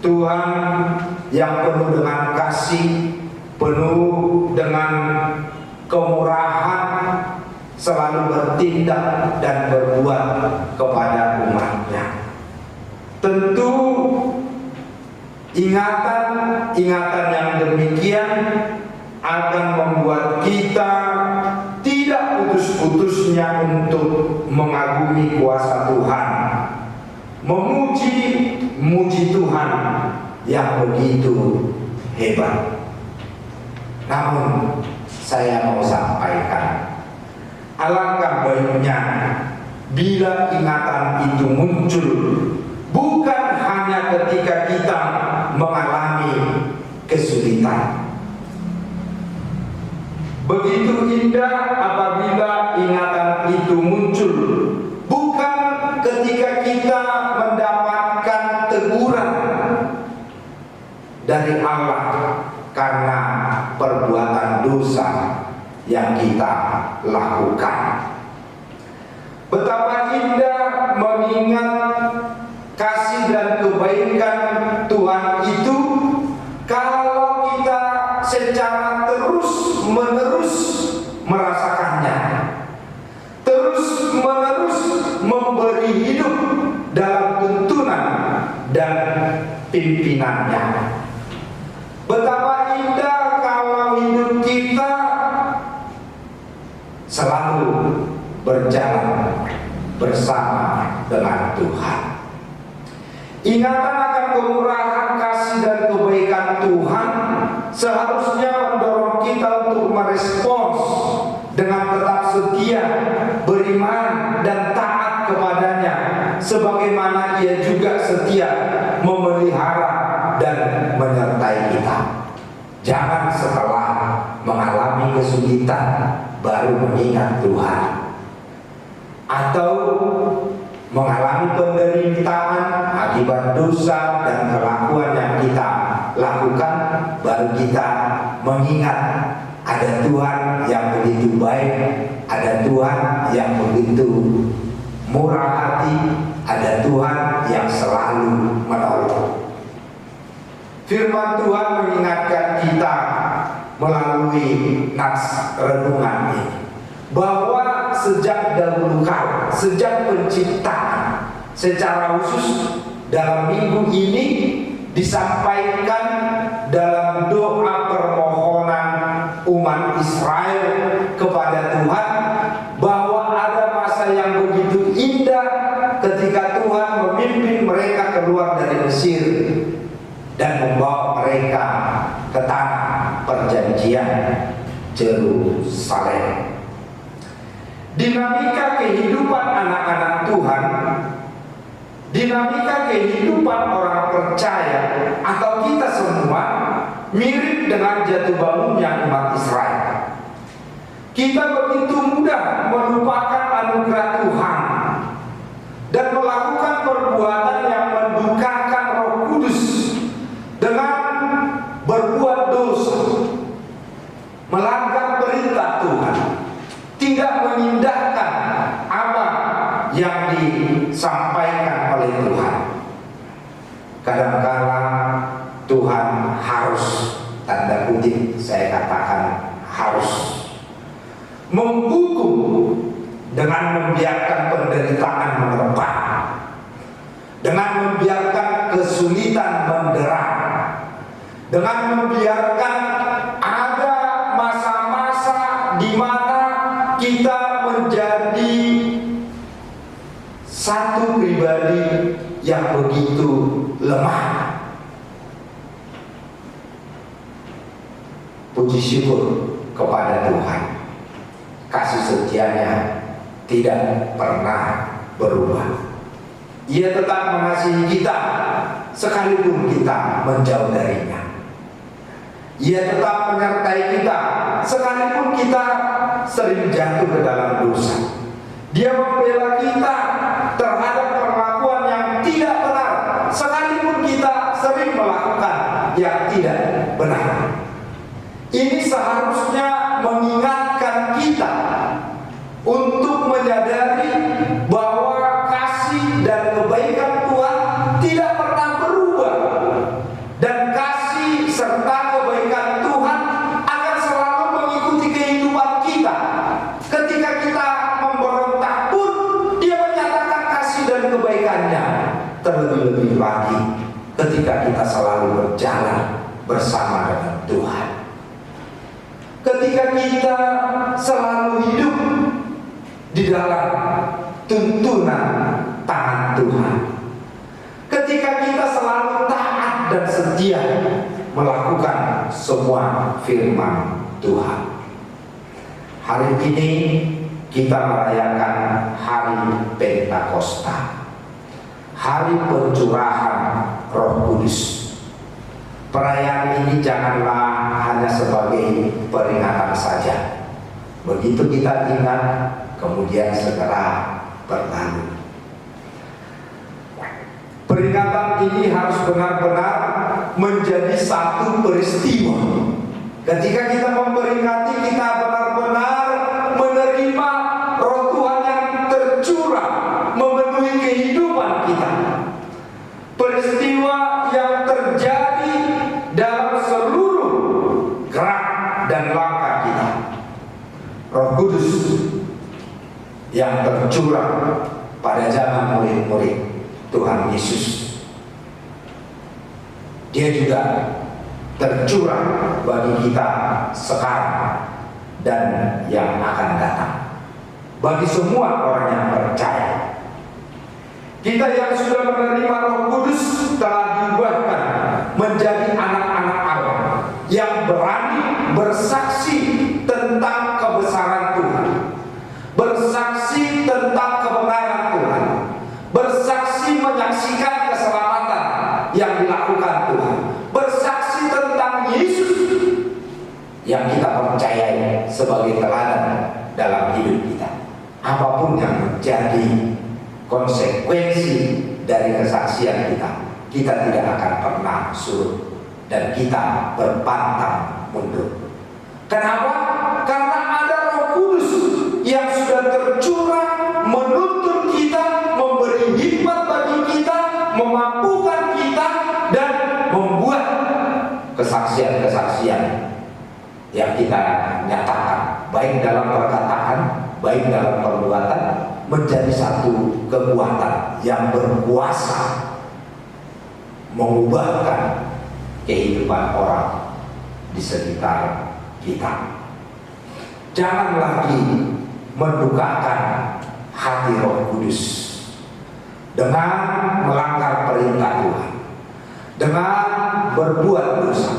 Tuhan yang penuh dengan kasih, penuh dengan kemurahan, selalu bertindak dan berbuat kepada umatnya. Tentu ingatan yang demikian akan membuat kita tidak putus-putusnya untuk mengagumi kuasa Tuhan, memuji Tuhan yang begitu hebat. Namun saya mau sampaikan, alangkah baiknya bila ingatan itu muncul bukan hanya ketika kita mengalami kesulitan. Begitu indah apabila ingatan itu muncul bukan ketika kita mendapatkan teguran dari Allah karena perbuatan dosa yang kita lakukan. Betapa indah mengingat kasih dan kebaikan Tuhan itu kalau kita secara terus-menerus merasakannya, terus-menerus memberi hidup dalam tuntunan dan pimpinannya. Betapa indah kalau hidup kita selalu berjalan bersama dengan Tuhan. Ingatan akan kemurahan, kasih dan kebaikan Tuhan seharusnya mendorong kita untuk merespons dengan tetap setia, beriman dan taat kepadanya, sebagaimana Ia juga setia memelihara dan menyertai kita. Jangan setelah mengalami kesulitan baru mengingat Tuhan, atau mengalami penderitaan akibat dosa dan kelakuan yang kita lakukan baru kita mengingat ada Tuhan yang begitu baik, ada Tuhan yang begitu murah hati, ada Tuhan yang selalu menolong. Firman Tuhan mengingatkan kita melalui nats renungan ini bahwa sejak dahulu kala, sejak penciptaan, secara khusus dalam minggu ini disampaikan dalam doa permohonan umat Israel kepada Tuhan bahwa ada masa yang begitu indah ketika Tuhan memimpin mereka keluar dari Mesir dan membawa mereka ke tanah perjanjian Yerusalem. Dinamika kehidupan anak-anak Tuhan, dinamika kehidupan orang percaya atau kita semua mirip dengan jatuh bangunnya umat Israel. Kita begitu mudah melupakan anugerah Tuhan dan melakukan perbuatan yang mendukakan Roh Kudus dengan berbuat dosa, melanggar perintah Tuhan, tidak mengindahkan apa yang disampaikan oleh Tuhan. Kadang-kala Tuhan harus, tanda kutip saya katakan harus, menghukum dengan membiarkan penderitaan menerpa, dengan membiarkan kesulitan mendera, dengan membiarkan ada masa-masa di mana kita menjadi satu pribadi yang begitu lemah. Puji syukur kepada Tuhan, kasih setianya tidak pernah berubah. Ia tetap mengasihi kita sekalipun kita menjauh darinya. Ia tetap menyertai kita sekalipun kita sering jatuh ke dalam dosa. Dia membela kita terhadap perlakuan yang tidak benar sekalipun kita sering melakukan yang tidak benar. Ini seharusnya mengingatkan kita untuk menyadari bahwa kasih dan kebaikan Tuhan tidak pernah berubah, dan kasih serta kebaikan Tuhan akan selalu mengikuti kehidupan kita. terlebih-lebih lagi ketika kita selalu berjalan bersama dengan Tuhan. Ketika kita selalu hidup di dalam tuntunan tangan Tuhan. Ketika kita selalu taat dan setia melakukan semua firman Tuhan. Hari ini kita merayakan hari Pentakosta, hari pencurahan Roh Kudus. Perayaan ini janganlah hanya sebagai peringatan saja. Begitu kita ingat, kemudian segera berlalu. Peringatan ini harus benar-benar menjadi satu peristiwa. Ketika kita memperingati, kita benar-benar menerima Roh Tuhan yang tercurah memenuhi kehidupan kita. Peristiwa yang terjadi dalam seluruh gerak dan langkah kita. Roh Kudus yang tercurah pada zaman murid-murid Tuhan Yesus, Dia juga tercurah bagi kita sekarang dan yang akan datang. Bagi semua orang yang percaya, kita yang sudah menerima Roh Kudus telah diubahkan menjadi anak-anak Allah yang berani bersaksi tentang kebesaran Tuhan, bersaksi tentang kebenaran Tuhan, bersaksi menyaksikan keselamatan yang dilakukan Tuhan, bersaksi tentang Yesus yang kita percayai sebagai teladan dalam hidup kita. Apapun yang menjadi konsekuensi dari kesaksian kita, kita tidak akan pernah surut dan kita berpantang mundur. Kenapa? Karena ada Roh Kudus yang sudah tercurah menuntun kita, memberi hikmat bagi kita, memampukan kita, dan membuat kesaksian-kesaksian yang kita nyatakan, baik dalam perkataan, baik dalam perbuatan, menjadi satu kekuatan yang berkuasa mengubahkan kehidupan orang di sekitar kita. Jangan lagi mendukakan hati Roh Kudus dengan melanggar perintah Tuhan, dengan berbuat dosa.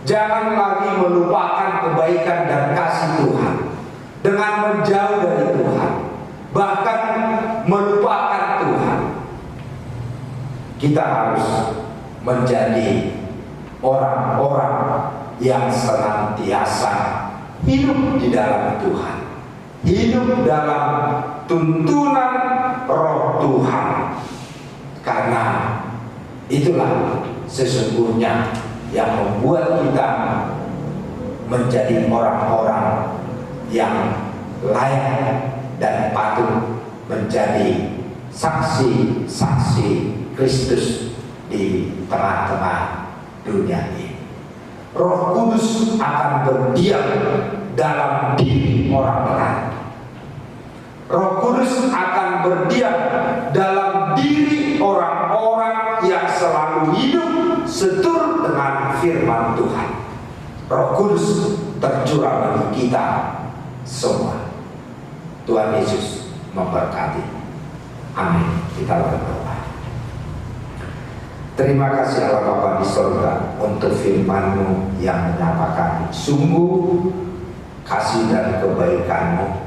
Jangan lagi melupakan kebaikan dan kasih Tuhan dengan menjauh dari Tuhan, bahkan melupakan Tuhan. Kita harus menjadi orang-orang yang senantiasa hidup di dalam Tuhan, hidup dalam tuntunan Roh Tuhan, karena itulah sesungguhnya yang membuat kita menjadi orang-orang yang layak dan patut menjadi saksi-saksi Kristus di tengah-tengah dunia ini. Roh Kudus akan berdiam dalam diri orang lain. Roh Kudus akan berdiam dalam diri orang-orang yang selalu hidup seturut dengan firman Tuhan. Roh Kudus tercurah bagi kita semua. Tuhan Yesus memberkati. Amin. Kita berdoa. Terima kasih Allah Bapa di surga untuk firman-Mu yang menyatakan sungguh kasih dan kebaikan-Mu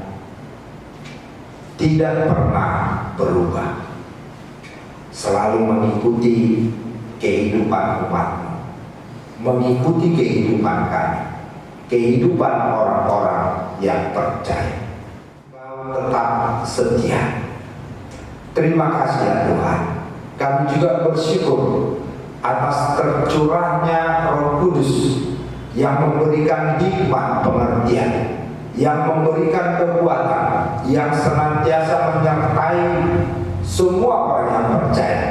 tidak pernah berubah, selalu mengikuti kehidupan umat-Mu, mengikuti kehidupan kami, kehidupan orang-orang yang percaya. Kau tetap setia. Terima kasih ya Tuhan. Kami juga bersyukur atas tercurahnya Roh Kudus yang memberikan hikmat pengertian, yang memberikan kekuatan, yang senantiasa menyertai semua orang yang percaya,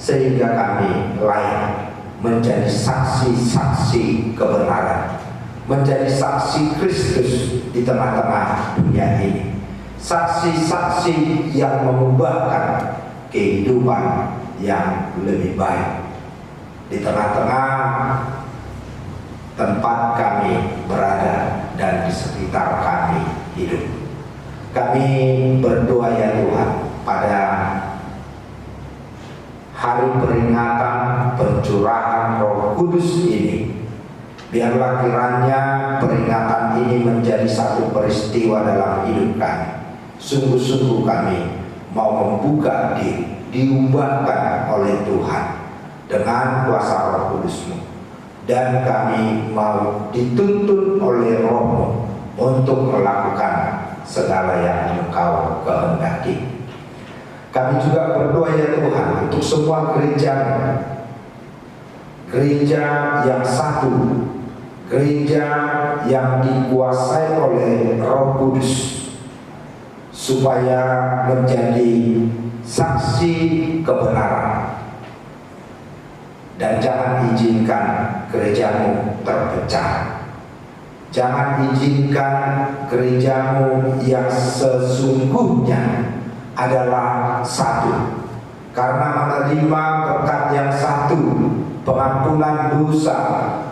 sehingga kami layak menjadi saksi-saksi kebenaran, menjadi saksi Kristus di tengah-tengah dunia ini, saksi-saksi yang mengubahkan kehidupan yang lebih baik. Di tengah-tengah tempat kami berada dan di sekitar kami hidup, kami berdoa ya Tuhan, pada hari peringatan pencurahan Roh Kudus ini, biarlah kiranya peringatan ini menjadi satu peristiwa dalam hidup kami. Sungguh-sungguh kami mau membuka diri, diubahkan oleh Tuhan dengan kuasa Roh Kudus-Mu, dan kami mau dituntun oleh Roh-Mu untuk melakukan segala yang Engkau kehendaki. Kami juga berdoa ya Tuhan untuk semua gereja yang satu, gereja yang dikuasai oleh Roh Kudus, supaya menjadi saksi kebenaran. Dan jangan izinkan gerejamu terpecah. Jangan izinkan gerejamu yang sesungguhnya adalah satu, karena menerima berkat yang satu, pengampunan dosa,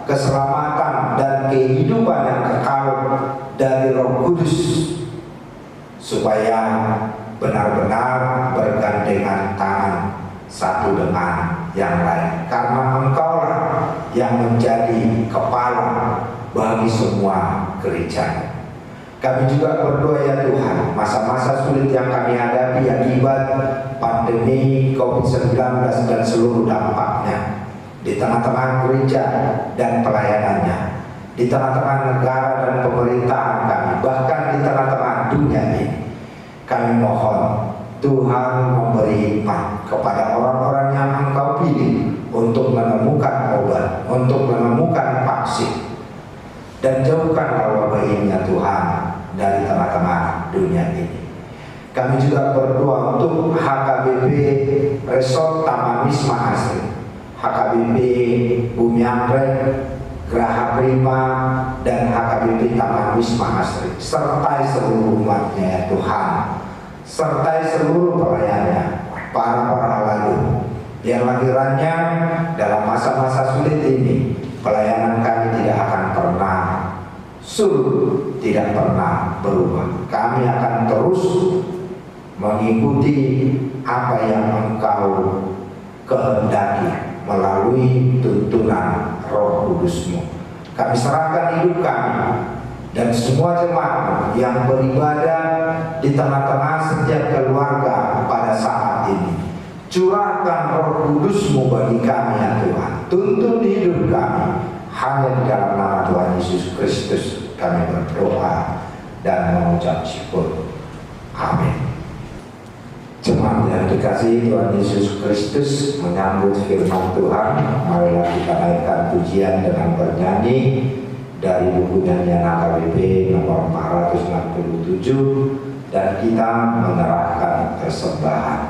keselamatan dan kehidupan yang kekal dari Roh Kudus, supaya benar-benar bergandengan tangan satu dengan yang lain, karena Engkaulah yang menjadi kepala bagi semua gereja. Kami juga berdoa ya Tuhan, masa-masa sulit yang kami hadapi akibat pandemi COVID-19 dan seluruh dampaknya, di tengah-tengah gereja dan pelayanannya, di tengah-tengah negara dan pemerintahan kami, bahkan di tengah-tengah dunia ini, kami mohon Tuhan memberi hikmat kepada orang-orang yang Engkau pilih untuk menemukan obat, untuk menemukan vaksin, dan jauhkanlah wabah ini ya Tuhan dari tengah-tengah dunia ini. Kami juga berdoa untuk HKBP Resort Taman Wisma Asri, HKBP Bumi Anggrek, Geraha Prima, dan HKBP Taman Wisma Asri, sertai seluruh umatnya ya Tuhan, sertai seluruh pelayannya, para halalu. Biarlah kiranya dalam masa-masa sulit ini, pelayanan kami tidak akan pernah surut, tidak pernah berubah. Kami akan terus mengikuti apa yang Engkau kehendaki melalui tuntunan Roh Kudus-Mu. Kami serahkan hidup kami dan semua jemaat yang beribadah di tengah-tengah setiap keluarga pada saat ini. Curahkan Roh Kudus-Mu bagi kami ya Tuhan. Tuntun hidup kami. Hanya di dalam nama Tuhan Yesus Kristus kami berdoa dan mengucap syukur. Amin. Jemaat yang dikasihi Tuhan Yesus Kristus, menyambut firman Tuhan, marilah kita naikkan pujian dengan bernyanyi dari buku nyanyian HKBP nomor 467, dan kita menyerahkan persembahan.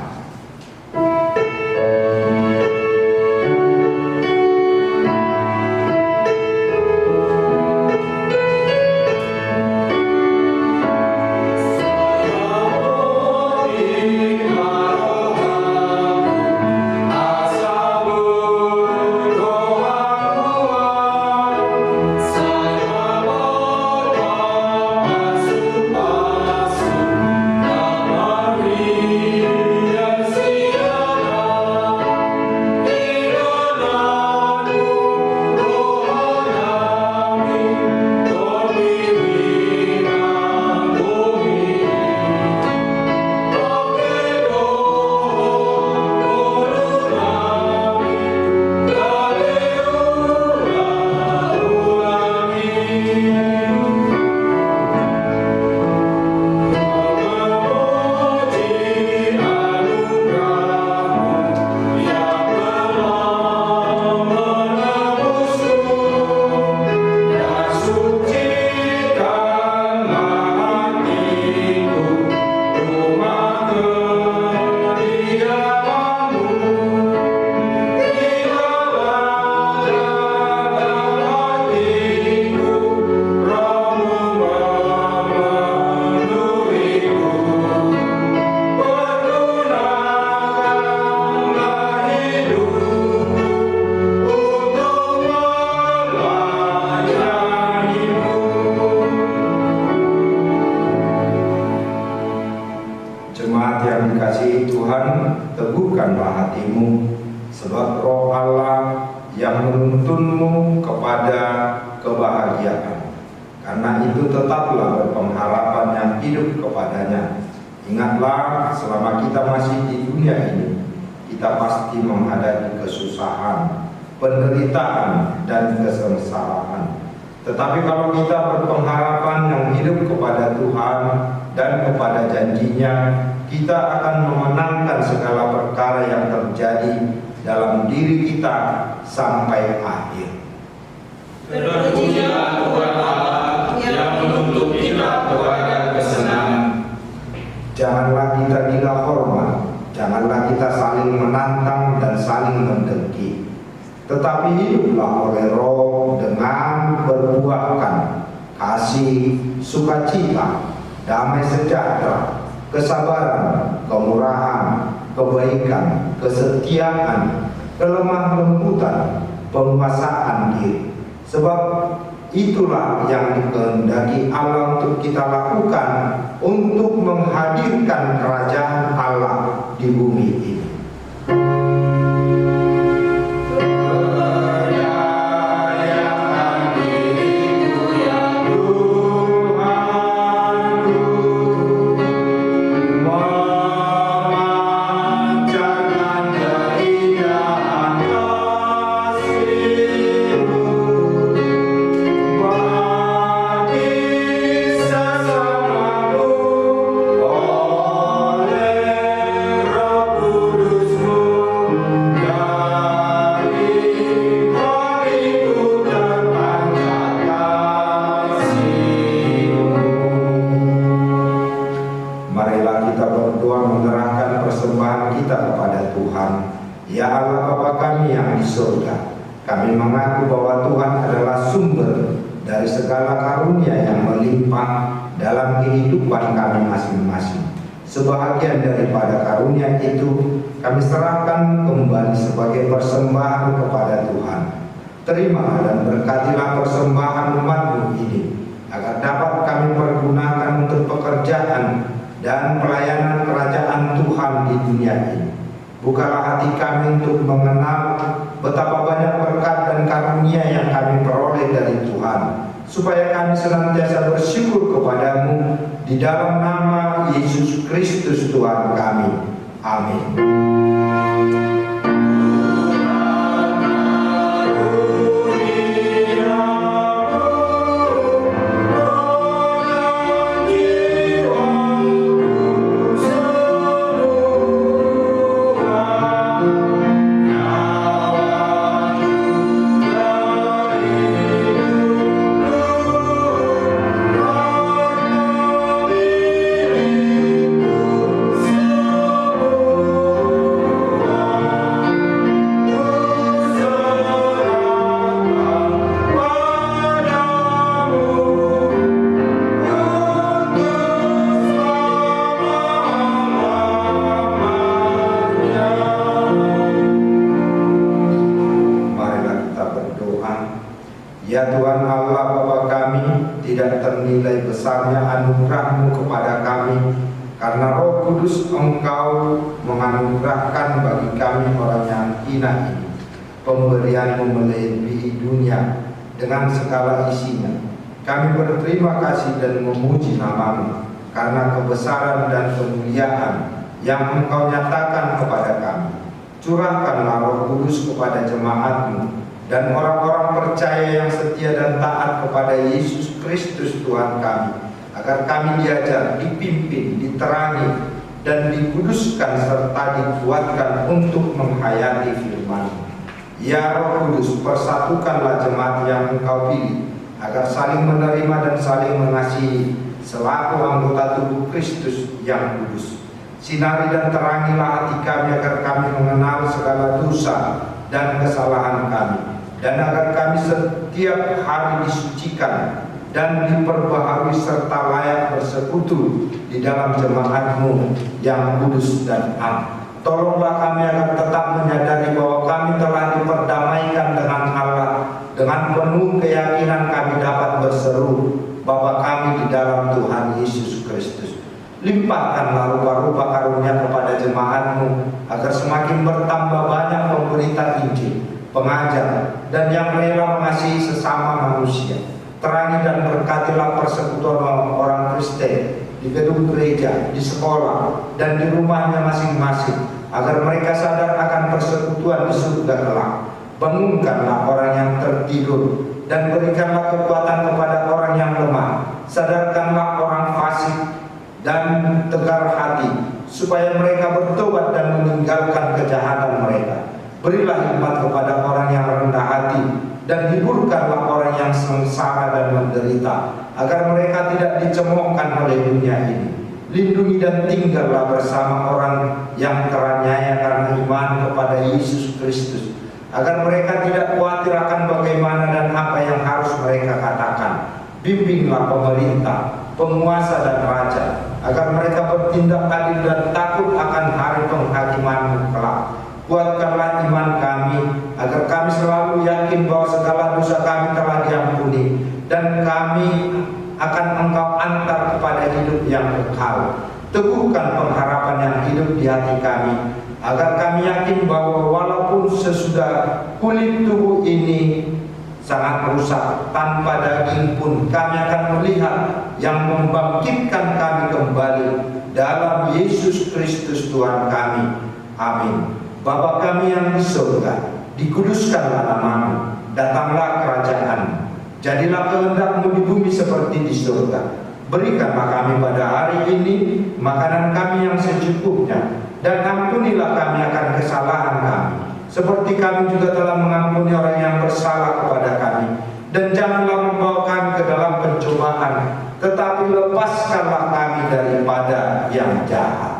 Jemaat yang dikasihi Tuhan, teguhkanlah hatimu, sebab Roh Allah yang menuntunmu kepada kebahagiaan. Karena itu tetaplah berpengharapan yang hidup kepadanya. Ingatlah, selama kita masih di dunia ini, kita pasti menghadapi kesusahan, penderitaan, dan kesengsaraan. Tetapi kalau kita berpengharapan yang hidup kepada Tuhan dan kepada janjinya, kita akan memenangkan segala perkara yang terjadi dalam diri kita sampai akhir. Terpujilah Tuhan Allah yang menuntut kita kepada kesenangan. Janganlah kita gila hormat, janganlah kita saling menantang dan saling mendengki. Tetapi hiduplah oleh Roh dengan berbuahkan kasih, sukacita, damai sejahtera, kesabaran, kemurahan, kebaikan, kesetiaan, kelemah lembutan, penguasaan diri. Sebab itulah yang dikehendaki Allah untuk kita lakukan untuk menghadirkan kerajaan Allah di bumi ini. Marilah kita berdoa menyerahkan persembahan kita kepada Tuhan. Ya Allah Bapa kami yang di surga, kami mengaku bahwa Tuhan adalah sumber dari segala karunia yang melimpah dalam kehidupan kami masing-masing. Sebahagian daripada karunia itu kami serahkan kembali sebagai persembahan kepada Tuhan. Terima dan berkatilah persembahan umat-Mu ini, agar dapat kami pergunakan untuk pekerjaan dan pelayanan kerajaan Tuhan di dunia ini. Bukalah hati kami untuk mengenal betapa banyak berkat dan karunia yang kami peroleh dari Tuhan, supaya kami senantiasa bersyukur kepadamu di dalam nama Yesus Kristus Tuhan kami. Amin. Ya Tuhan Allah Bapa kami, tidak ternilai besarnya anugerah-Mu kepada kami, karena Roh Kudus Engkau menganugerahkan bagi kami orang yang hina ini pemberian-Mu melebihi dunia dengan segala isinya. Kami berterima kasih dan memuji nama-Mu karena kebesaran dan kemuliaan yang Engkau nyatakan kepada kami. Curahkanlah Roh Kudus kepada jemaat-Mu dan orang-orang percaya yang setia dan taat kepada Yesus Kristus Tuhan kami, agar kami diajar, dipimpin, diterangi, dan dikuduskan serta dikuatkan untuk menghayati firman-Mu. Ya Roh Kudus, persatukanlah jemaat yang Engkau pilih, agar saling menerima dan saling mengasihi selaku anggota tubuh Kristus yang kudus. Sinari dan terangilah hati kami agar kami mengenal segala dosa dan kesalahan kami, dan agar kami setiap hari disucikan dan diperbaharui serta layak bersekutu di dalam jemaat-Mu yang kudus dan am. Tolonglah kami agar tetap menyadari bahwa kami telah diperdamaikan dengan Allah. Dengan penuh keyakinan kami dapat berseru, Bapa kami di dalam Tuhan Yesus Kristus. Limpahkanlah rupa-rupa karunia kepada jemaat-Mu, agar semakin bertambah banyak pemberita Injil, pengajar, dan yang rela mengasihi sesama manusia. Terangi dan berkatilah persekutuan orang Kristen di gedung gereja, di sekolah, dan di rumahnya masing-masing, agar mereka sadar akan persekutuan di surga kelak. Bangunkanlah orang yang tertidur, dan berikanlah kekuatan kepada orang yang lemah. Sadarkanlah orang fasik dan tegar hati, supaya mereka bertobat dan meninggalkan kejahatan mereka. Berilah hikmat kepada orang yang rendah hati, dan hiburkanlah orang yang sengsara dan menderita, agar mereka tidak dicemoohkan oleh dunia ini. Lindungi dan tinggallah bersama orang yang teraniaya karena iman kepada Yesus Kristus, agar mereka tidak khawatir akan bagaimana dan apa yang harus mereka katakan. Bimbinglah pemerintah, penguasa dan raja, agar mereka bertindak adil dan takut akan hari penghakiman kelak. Kuatkanlah iman kami, agar kami selalu yakin bahwa segala dosa kami telah diampuni, dan kami akan Engkau antar kepada hidup yang kekal. Teguhkan pengharapan yang hidup di hati kami, agar kami yakin bahwa walaupun sesudah kulit tubuh ini sangat rusak, tanpa daging pun kami akan melihat yang membangkitkan kami kembali, dalam Yesus Kristus Tuhan kami. Amin. Bapa kami yang di surga, dikuduskanlah nama-Mu, datanglah kerajaan-Mu, jadilah kehendak-Mu di bumi seperti di surga. Berikanlah kami pada hari ini makanan kami yang secukupnya, dan ampunilah kami akan kesalahan kami, seperti kami juga telah mengampuni orang yang bersalah kepada kami. Dan janganlah membawa kami ke dalam pencobaan, tetapi lepaskanlah kami daripada yang jahat.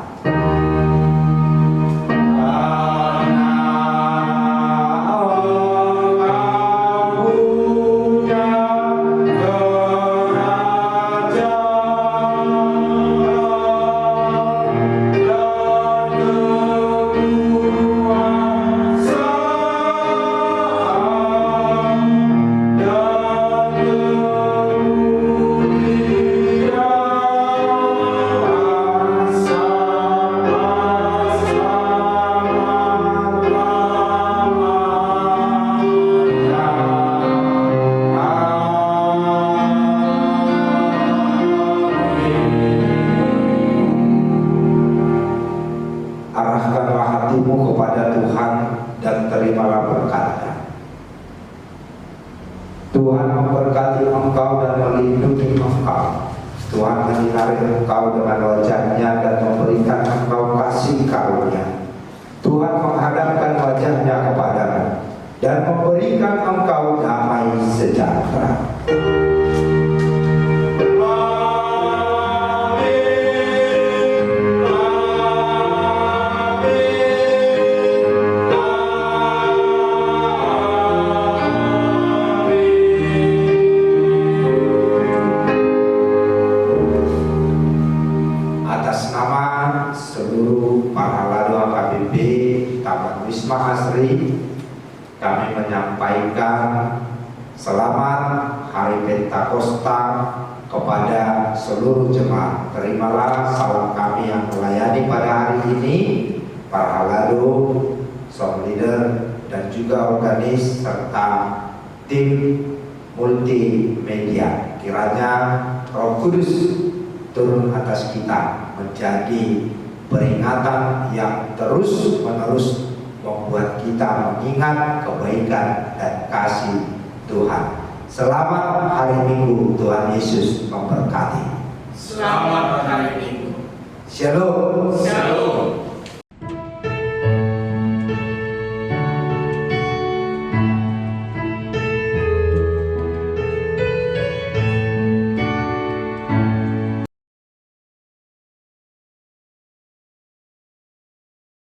Tuhan memberkati engkau dan melindungi engkau. Tuhan menyinari engkau dengan wajah-Nya dan memberikan engkau kasih karunia. Tuhan menghadapkan wajah-Nya kepadamu dan memberikan engkau damai sejahtera. Kami menyampaikan selamat Hari Pentakosta kepada seluruh jemaat. Terimalah salam kami yang melayani pada hari ini, para halado, song leader, dan juga organis serta tim multimedia. Kiranya Roh Kudus turun atas kita menjadi peringatan yang terus-menerus membuat kita mengingat kebaikan dan kasih Tuhan. Selamat hari Minggu, Tuhan Yesus memberkati. Selamat hari Minggu. Shalom. Shalom.